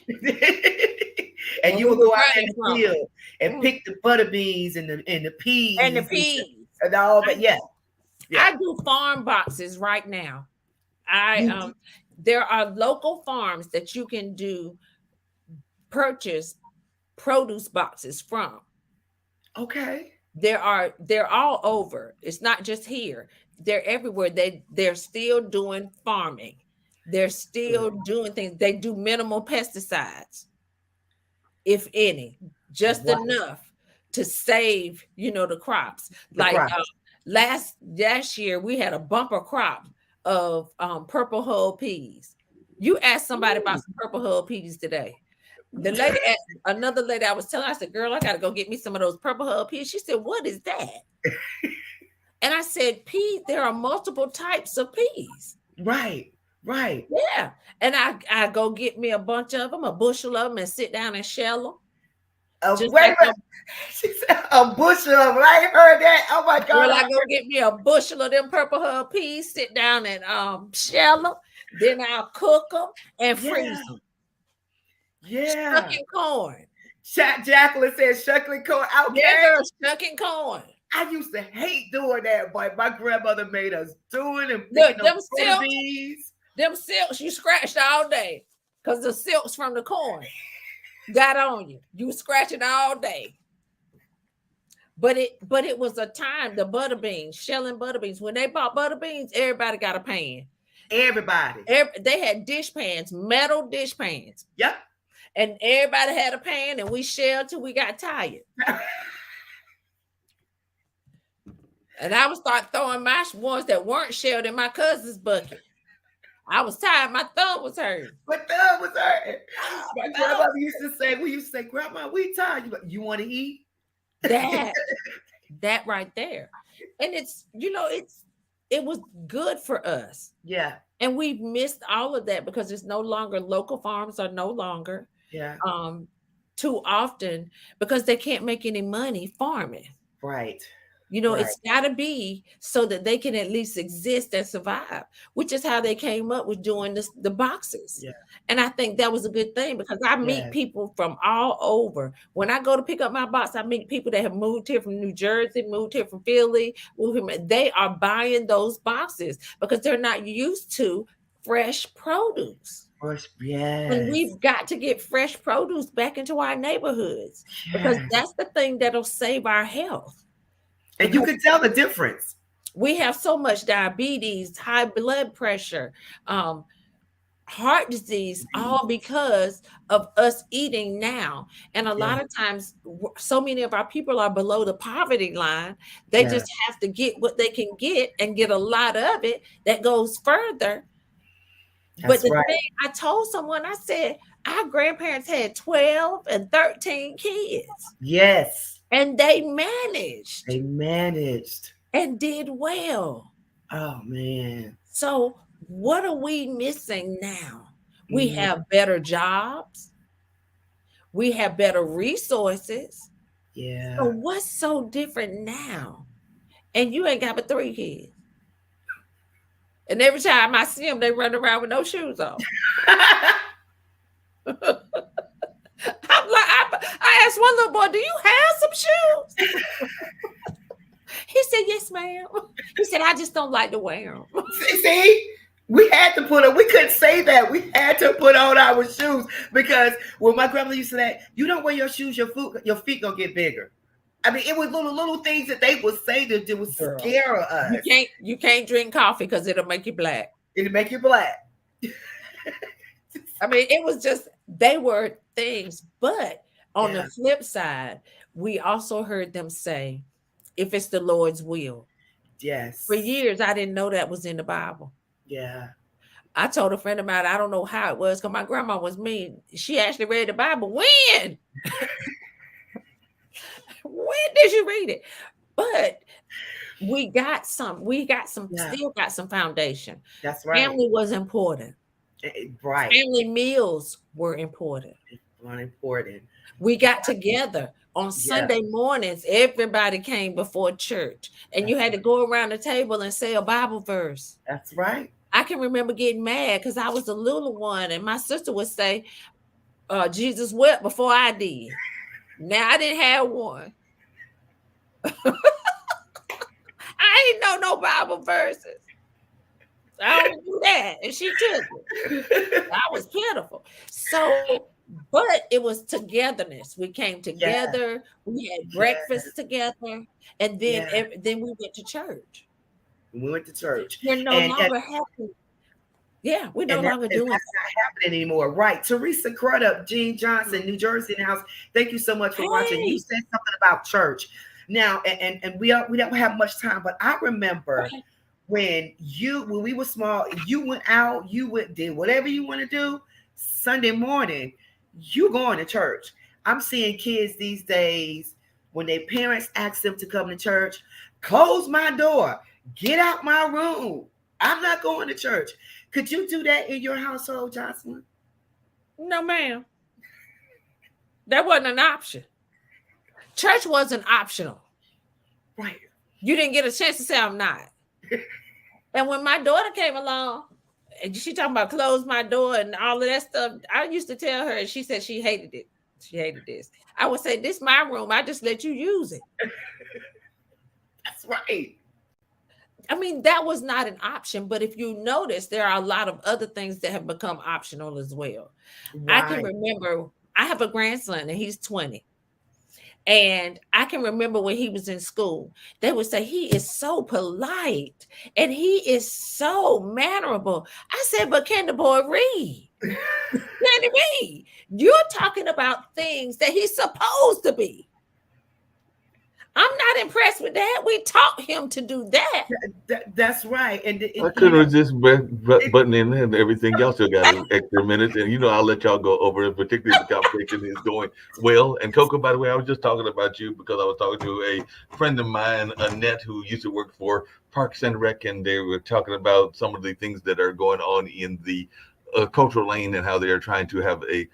And you we would were go out in running the from field and Mm. pick the butter beans and the peas And the peas. and all that. Yeah. Yeah. I do farm boxes right now. You- There are local farms that you can purchase produce boxes from. Okay. They're all over. It's not just here. They're everywhere. They're still doing farming. They're still doing things. They do minimal pesticides, if any, just Wow. enough to save, the crops. The Like crops. last year, we had a bumper crop of purple hull peas. You ask somebody about some purple hull peas today. Another lady I was telling, I said, girl, I got to go get me some of those purple hull peas. She said, what is that? And I said, peas, there are multiple types of peas. Right. Right. Yeah. And I go get me a bunch of them, a bushel of them, and sit down and shell them. Wait a minute. She said a bushel of them. I ain't heard that. Oh my God. Girl, I go get me a bushel of them purple hull peas, sit down and shell them. Then I'll cook them and freeze them. Yeah. Shucking corn. Jacqueline said shucking corn. Okay. Yeah, girl, shucking corn. I used to hate doing that, but my grandmother made us do it. And Look, them silks you scratched all day because the silks from the corn got on you. You were scratching all day. But it was a time, the butter beans, shelling butter beans. When they bought butter beans, everybody got a pan. Everybody. They had dish pans, metal dish pans. Yep. And everybody had a pan, and we shelled till we got tired. And I would start throwing my ones that weren't shelled in my cousin's bucket. I was tired. My thumb was hurting. My thumb was hurting. My grandmother used to say, Grandma, we tired. You want to eat? That right there. And it was good for us. Yeah. And we've missed all of that because it's no longer, local farms are no longer too often because they can't make any money farming. Right. It's got to be so that they can at least exist and survive, which is how they came up with doing the boxes. Yeah. And I think that was a good thing because I meet people from all over. When I go to pick up my box, I meet people that have moved here from New Jersey, moved here from Philly. They are buying those boxes because they're not used to fresh produce. Yes. And we've got to get fresh produce back into our neighborhoods because that's the thing that'll save our health. And you can tell the difference. We have so much diabetes, high blood pressure, heart disease, all because of us eating now. And a lot of times, so many of our people are below the poverty line. They just have to get what they can get and get a lot of it that goes further. But the thing I told someone, I said, our grandparents had 12 and 13 kids. Yes. And they managed. And did well. Oh, man. So what are we missing now? We have better jobs. We have better resources. Yeah. So what's so different now? And you ain't got but 3 kids. And every time I see them, they run around with no shoes on. I'm like, I asked one little boy, do you have some shoes? He said, yes, ma'am. He said, I just don't like to wear them. See, we had to put on, we couldn't say that. We had to put on our shoes because when my grandmother used to say, you don't wear your shoes, your feet gonna get bigger. I mean, it was little things that they would say that would scare us. You can't drink coffee because it'll make you black. It'll make you black. I mean, it was just, they were things. But on the flip side, we also heard them say, if it's the Lord's will. Yes. For years, I didn't know that was in the Bible. Yeah. I told a friend of mine, I don't know how it was because my grandma was mean. She actually read the Bible. When? When did you read it? But Yeah, still got some foundation. that's right. Family was important. Right. Family meals were important. Unimportant. We got together on Yeah, Sunday mornings. Everybody came before church, and you that's had to right. go around the table and say a Bible verse. That's right. I can remember getting mad because I was the little one, and my sister would say, Jesus wept before I did. Now I didn't have one. I ain't know no Bible verses. I don't do that. And she took it. I was pitiful. So, but it was togetherness. We came Yeah, together, we had yeah, breakfast together, and then yeah. then we went to church. We went to church, We're no and longer happy. Yeah, we're no and longer doing that's not happening anymore. Right. Teresa Crudup, Gene Johnson, New Jersey in the house. Thank you so much that. for watching. You Hey, said something about church. Now, and we don't have much time, but I remember okay. when we were small, you went out, did whatever you want to do. Sunday morning, you going to church. I'm seeing kids these days when their parents ask them to come to church, close my door, get out my room. I'm not going to church. Could you do that in your household, Jocelyn? No, ma'am. That wasn't an option. Church wasn't optional. Right. You didn't get a chance to say I'm not. And when my daughter came along, and she talking about close my door and all of that stuff, I used to tell her, and she said she hated it. She hated this. I would say, this is my room. I just let you use it. That's right. I mean, that was not an option. But if you notice, there are a lot of other things that have become optional as well. I can Right. remember, I have a grandson and he's 20. And I can remember when he was in school, they would say, he is so polite and he is so mannerable. I said, but can the boy read? Can he read? You're talking about things that he's supposed to be. I'm not impressed with that. We taught him to do that. That's right. And I you couldn't know, resist butting in and everything. Y'all still got an extra minute, and I'll let y'all go over it. Particularly if the conversation is going well. And Coco, by the way, I was just talking about you because I was talking to a friend of mine, Annette, who used to work for Parks and Rec, and they were talking about some of the things that are going on in the cultural lane and how they are trying to have a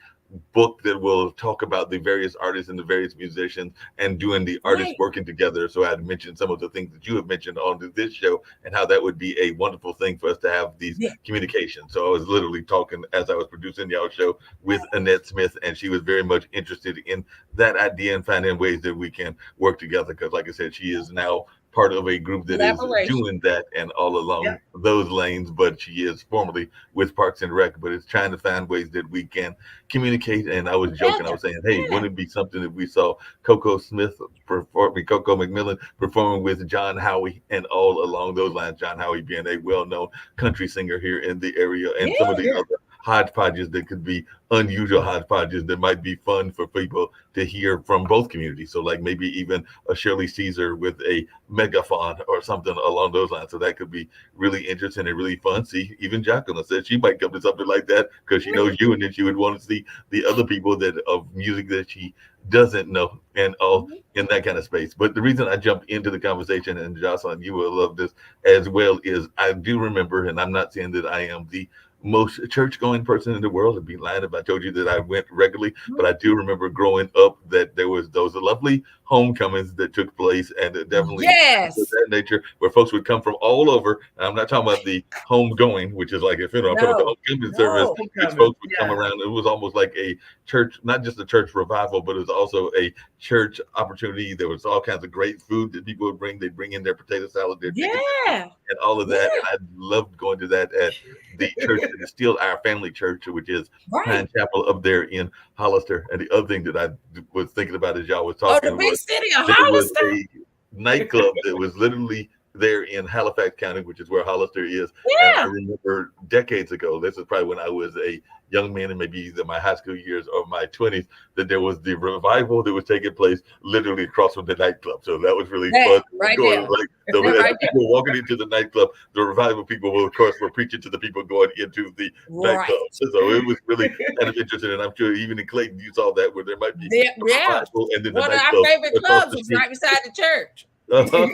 book that will talk about the various artists and the various musicians and doing the artists Right. working together. So I had mentioned some of the things that you have mentioned on this show and how that would be a wonderful thing for us to have these Yeah. communications. So I was literally talking as I was producing y'all show with Annette Smith, and she was very much interested in that idea and finding ways that we can work together. Because like I said, she is now part of a group that is Collaboration. doing that and all along yep, those lanes, but she is formerly with Parks and Rec, but it's trying to find ways that we can communicate. And I was joking, I Together. was saying, hey, Yeah. wouldn't it be something if we saw Coco McMillan performing with John Howie and all along those lines, John Howie being a well-known country singer here in the area, and some of Yeah. the yeah, other hodgepodges that could be unusual hodgepodges that might be fun for people to hear from both communities. So like maybe even a Shirley Caesar with a megaphone or something along those lines. So that could be really interesting and really fun. See, even Jacqueline said she might come to something like that because she knows you, and then she would want to see the other people that of music that she doesn't know and all Mhm. in that kind of space. But the reason I jumped into the conversation, and Jocelyn, you will love this as well, is I do remember, and I'm not saying that I am the most church going person in the world. I'd be lying if I told you that I went regularly, but I do remember growing up that there was those lovely homecomings that took place, and it definitely of Yes. that nature where folks would come from all over. And I'm not talking about the homegoing, which is like a funeral. I'm talking about the No. homecoming service, No. which homecoming. folks would come Yeah, around. It was almost like a church, not just a church revival, but it was also a church opportunity. There was all kinds of great food that people would bring. They'd bring in their potato salad, their chicken tenders, Yeah. and all of that. Yeah. And I loved going to that at the church that is still our family church, which is Pine Right. Chapel up there in Hollister. And the other thing that I was thinking about as y'all was Oh, the talking big was city of there was Hollister. a nightclub that was literally there in Halifax County, which is where Hollister is. And I Yeah. remember decades ago, this is probably when I was a young man in maybe either my high school years or my 20s, that there was the revival that was taking place literally across from the nightclub. So that was really That fun. right Going there. like so That as right there. people were walking into the nightclub, the revival people were, of course, were preaching to the people going into the nightclub. Right. So it was really kind of interesting. And I'm sure even in Clayton, you saw that where there might be Yeah. a Yeah. revival and then the One of our nightclub favorite across clubs the was street. right beside the church. Uh-huh.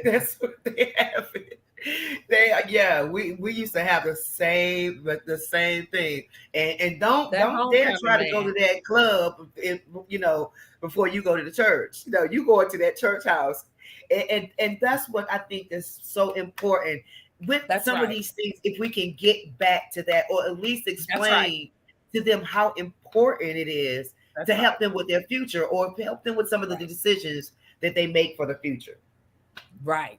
That's what they have. We used to have the same thing, and don't That dare homecoming, try to go to man. that club if, before you go to the church. You go into that church house, and that's what I think is so important with That's some of right. these things. If we can get back to that, or at least That's right. explain to them how important it is That's to right. help them with their future, or to help them with some of the Right. decisions that they make for the future. Right.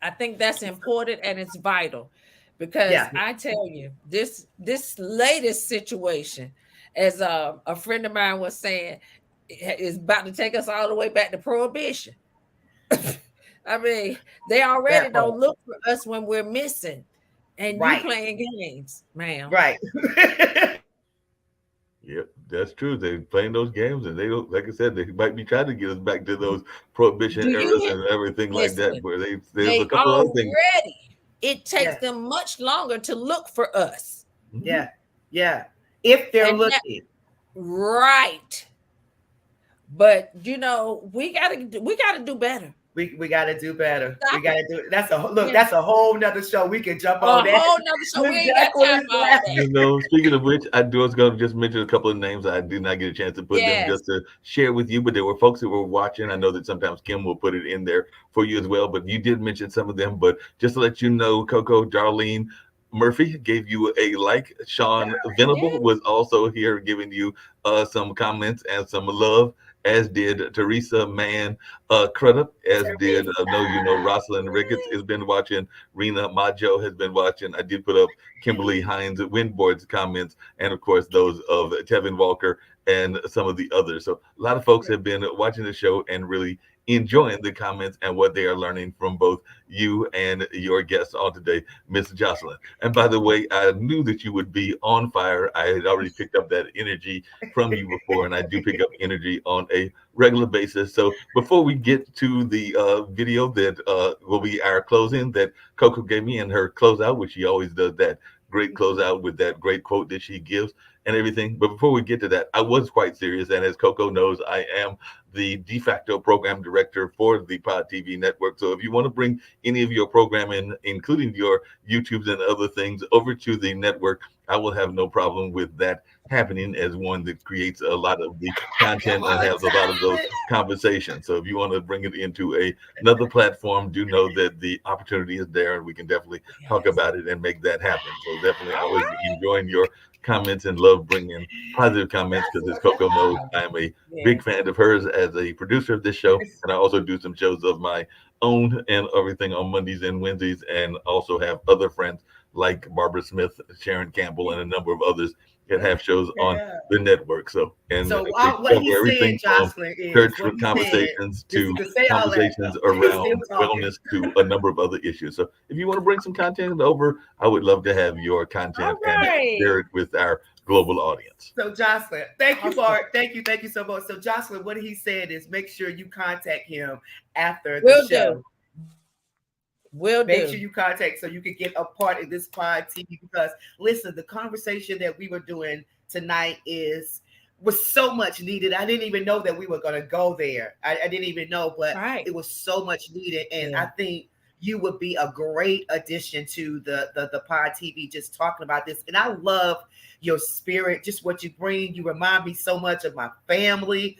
I think that's important and it's vital because Yeah. I tell you, this latest situation, as a friend of mine was saying, is about to take us all the way back to prohibition. I mean, they already That part. don't look for us when we're missing, and you Right. playing games, ma'am. Right. Yep, that's true. They're playing those games, and they don't, like I said, they might be trying to get us back to those prohibition Do you eras hear? and everything like that. Listen, Where there's a they couple of other things. already. It takes Yeah. them much longer to look for us. Mhm. Yeah. Yeah. If they're And that- looking. Right. But we gotta do better. We got to do better. Stop We got to do it. That's Yeah. that's a whole nother show. We can jump A on that. whole nother show. We ain't got time for all that. Speaking of which, I was going to just mention a couple of names. I did not get a chance to put them Yes. just to share with you, but there were folks who were watching. I know that sometimes Kim will put it in there for you as well, but you did mention some of them. But just to let you know, Coco, Darlene Murphy gave you a like. Sean Venable Yeah. was also here giving you some comments and some love, as did Teresa Mann Crudup, as did Rosalind Ricketts has been watching. Rena Majo has been watching. I did put up Kimberly Hines Windboard's comments, and of course those of Tevin Walker and some of the others. So a lot of folks have been watching the show and really enjoying the comments and what they are learning from both you and your guests on today, Miss Jocelyn. And by the way, I knew that you would be on fire. I had already picked up that energy from you before, and I do pick up energy on a regular basis. So before we get to the video that will be our closing that Coco gave me in her closeout, which she always does that great closeout with that great quote that she gives and everything. But before we get to that, I was quite serious. And as Coco knows, I am the de facto program director for the Pod TV network. So if you want to bring any of your programming, including your YouTubes and other things, over to the network, I will have no problem with that happening as one that creates a lot of the content and has a lot of those conversations. So if you want to bring it into another platform, do know that the opportunity is there and we can definitely talk about it and make that happen. So definitely always enjoying your comments and love bringing positive comments, because as Coco knows, I'm a big fan of hers as a producer of this show, and I also do some shows of my own and everything on Mondays and Wednesdays, and also have other friends like Barbara Smith, Sharon Campbell, and a number of others that have shows on the network. So what he said, Jocelyn, is church what he conversations said, to to say all that conversations stuff. around Still talking. wellness to a number of other issues. So if you want to bring some content over, I would love to have your content and share it with our global audience. So Jocelyn, thank you so much. So Jocelyn, what he said is make sure you contact him after the show. Make sure you contact so you can get a part of this Pod TV, because listen, the conversation that we were doing tonight was so much needed. I didn't even know that we were going to go there. I didn't even know, but it was so much needed. And I think you would be a great addition to the Pod TV, just talking about this. And I love your spirit, just what you bring. You remind me so much of my family.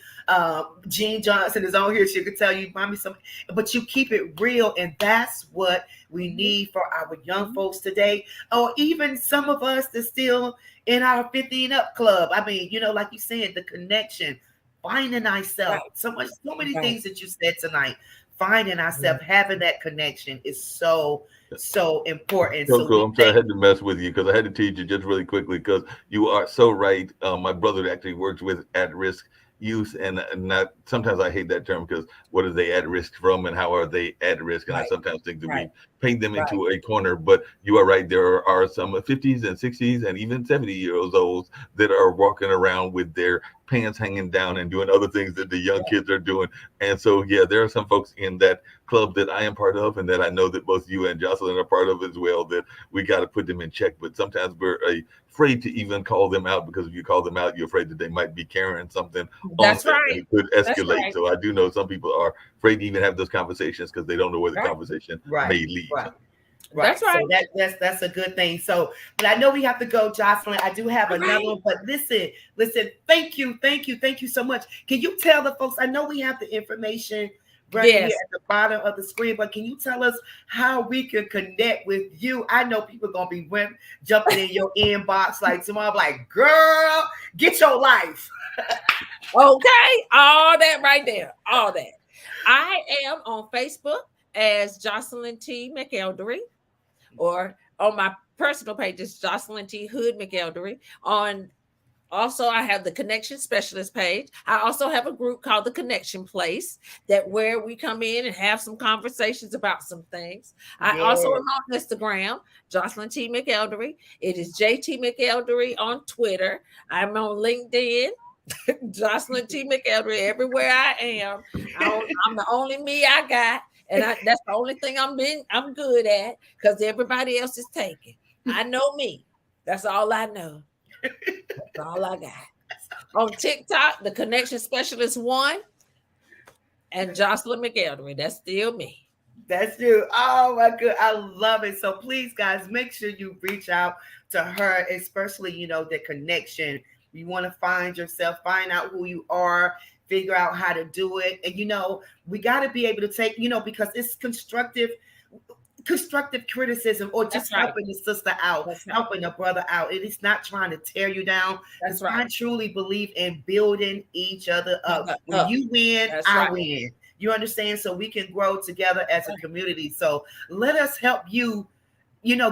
Jean Johnson is on here. She could tell you, remind me so much, but you keep it real. And that's what we need for our young folks today, or even some of us that's still in our 15 up club. I mean, like you said, the connection, finding ourselves, so many things that you said tonight. Finding ourselves, having that connection is so important. Coco, I'm sorry I had to mess with you because I had to teach you just really quickly, because you are so right. My brother actually works with at-risk use, and not, sometimes I hate that term, because what are they at risk from and how are they at risk? And I Right. sometimes think that we Right. paint them Right. into a corner. But you are right, there are some 50s and 60s and even 70-year-olds that are walking around with their pants hanging down and doing other things that the young kids are doing. And so, yeah, there are some folks in that club that I am part of, and that I know that both you and Jocelyn are part of as well, that we got to put them in check. But sometimes we're afraid to even call them out, because if you call them out, you're afraid that they might be carrying something on That's them, right. and it could That's escalate. right. So I do know some people are afraid to even have those conversations because they don't know where the Right. conversation Right. may lead. Right. That's Right. right. So that's a good thing. So, but I know we have to go, Jocelyn. I do have another one, but listen. Thank you so much. Can you tell the folks? I know we have the information right here Yes. at the bottom of the screen, but can you tell us how we can connect with you? I know people are gonna be jumping in your inbox like tomorrow, like, girl, get your life. Okay, all that right there, all that. I am on Facebook as Jocelyn T. McElderry, or on my personal page is Jocelyn T. Hood McElderry. Also, I have the Connection Specialist page. I also have a group called the Connection Place, that where we come in and have some conversations about some things. I also am on Instagram, Jocelyn T. McElderry. It is JT McElderry on Twitter. I'm on LinkedIn, Jocelyn T. McElderry. Everywhere I am, I'm the only me I got, and that's the only thing I'm good at, because everybody else is taken. I know me. That's all I know. That's all I got. On TikTok, the Connection Specialist 1 and Jocelyn McElderry. That's still me. That's you. Oh my God. I love it. So please, guys, make sure you reach out to her, especially, the connection. You want to find yourself, find out who you are, figure out how to do it. And, we got to be able to take, because it's constructive criticism, or just helping the sister out, helping the brother out. It is not trying to tear you down. That's right. I truly believe in building each other up. When you win, I win. You understand? So we can grow together as a community. So let us help you,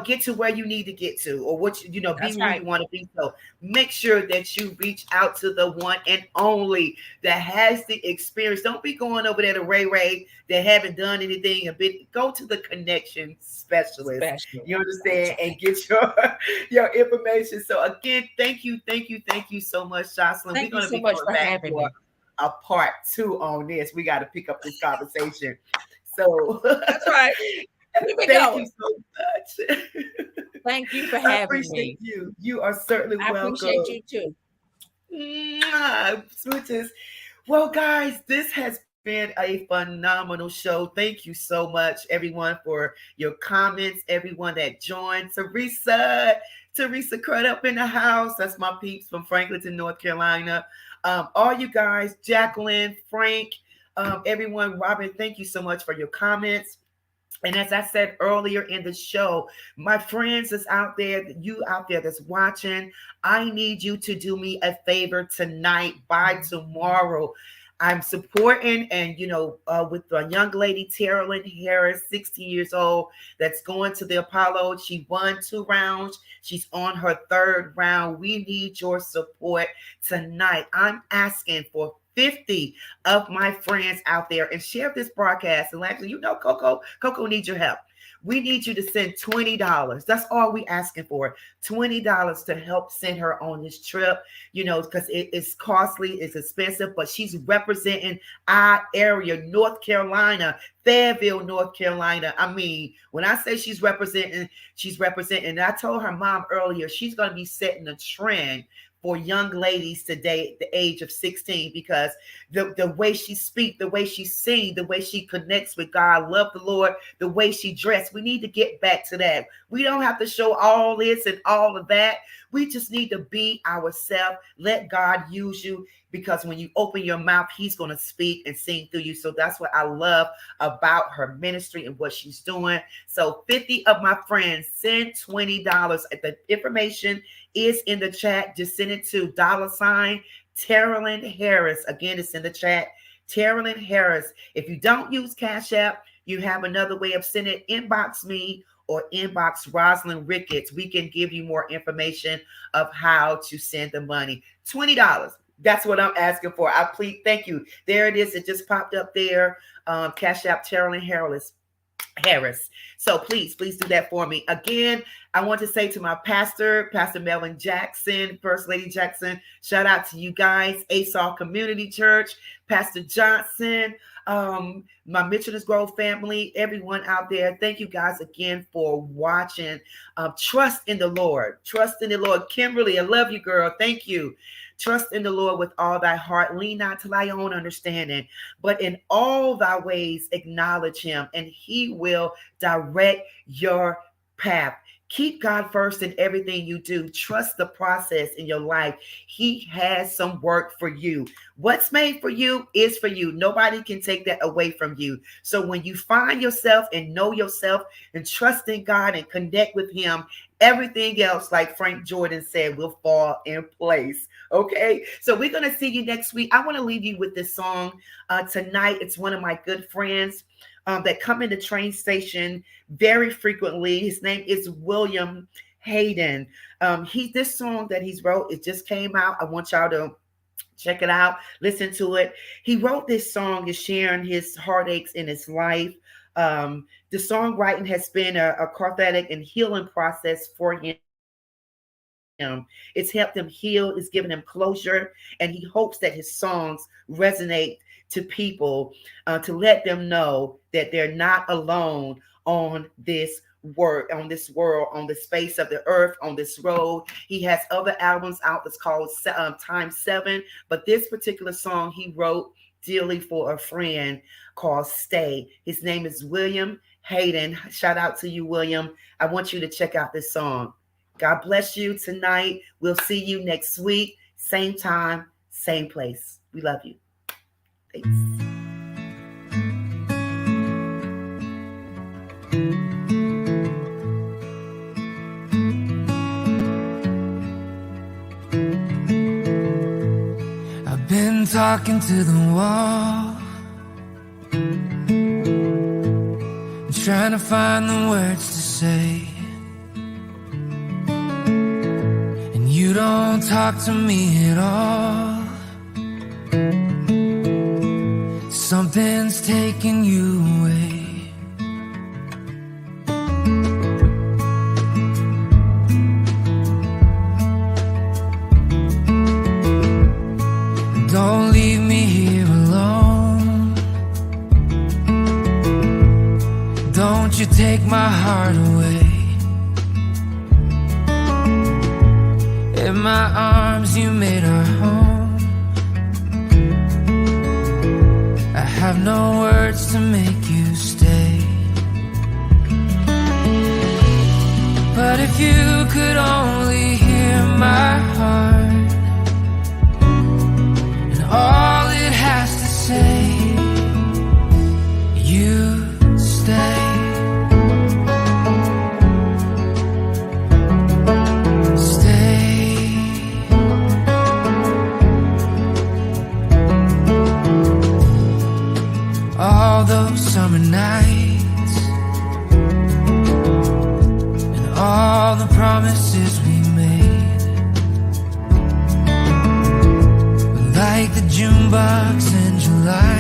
get to where you need to get to, or what be where you want to be. So make sure that you reach out to the one and only that has the experience. Don't be going over there to Ray that haven't done anything. Go to the Connection Specialist. You understand? And get your information. So again, thank you so much, Jocelyn. Thank We're going to be much going for back having me. a part 2 on this. We got to pick up this conversation. So that's right. Thank you so much. Thank you for having me. You are certainly welcome. I appreciate you too. Smooches. Well, guys, this has been a phenomenal show. Thank you so much, everyone, for your comments, everyone that joined. Teresa Crud up in the house. That's my peeps from Franklinton, North Carolina. All you guys, Jacqueline, Frank, everyone, Robin, thank you so much for your comments. And as I said earlier in the show, my friends that's out there, you out there that's watching, I need you to do me a favor tonight. By tomorrow, I'm supporting, and with a young lady, Terrellyn Harris, 16 years old, that's going to the Apollo. She won 2 rounds. She's on her 3rd round. We need your support tonight. I'm asking for 50 of my friends out there, and share this broadcast. And actually, Coco needs your help. We need you to send $20. That's all we asking for. $20 to help send her on this trip, because it's costly, it's expensive, but she's representing our area, North Carolina, Fayetteville, North Carolina. I mean, when I say she's representing. And I told her mom earlier, she's going to be setting a trend for young ladies today at the age of 16, because the way she speaks, the way she sings, the way she connects with God, love the Lord, the way she dressed. We need to get back to that. We don't have to show all this and all of that. We just need to be ourselves. Let God use you, because when you open your mouth, he's going to speak and sing through you. So that's what I love about her ministry and what she's doing. So 50 of my friends, send $20. The information is in the chat. Just send it to $ Terrellyn Harris. Again, it's in the chat. Terrellyn Harris. If you don't use Cash App, you have another way of sending it. Inbox me or inbox Rosalind Ricketts. We can give you more information of how to send the money. $20. That's what I'm asking for. I plead, thank you. There it is. It just popped up there. Cash App, Carolyn Harris. So please do that for me. Again, I want to say to my pastor, Pastor Melvin Jackson, First Lady Jackson, shout out to you guys, ASAL Community Church, Pastor Johnson, my Mitchell's Grove family, everyone out there. Thank you guys again for watching. Trust in the Lord. Trust in the Lord. Kimberly, I love you, girl. Thank you. Trust in the Lord with all thy heart. Lean not to thy own understanding, but in all thy ways acknowledge him, and he will direct your path. Keep God first in everything you do. Trust the process in your life. He has some work for you. What's made for you is for you. Nobody can take that away from you. So when you find yourself and know yourself and trust in God and connect with him, everything else, like Frank Jordan said, will fall in place. Okay, so we're going to see you next week. I want to leave you with this song tonight. It's one of my good friends that come in the train station very frequently. His name is William Hayden. This song that he's wrote, it just came out. I want y'all to check it out, listen to it. He wrote this song, is sharing his heartaches in his life. The songwriting has been a cathartic and healing process for him. It's helped him heal, it's given him closure, and he hopes that his songs resonate to people, to let them know that they're not alone on this world, on the space of the earth, on this road. He has other albums out that's called Time 7, but this particular song he wrote dearly for a friend called Stay. His name is William Hayden. Shout out to you, William. I want you to check out this song. God bless you tonight. We'll see you next week. Same time, same place. We love you. Thanks. I've been talking to the wall, trying to find the words to say. You don't talk to me at all. Something's taking you away. Don't leave me here alone. Don't you take my heart away. In my arms you made our home. I have no words to make you stay. But if you could only hear my heart and all it has to say, you'd stay. All those summer nights and all the promises we made, like the June bugs in July.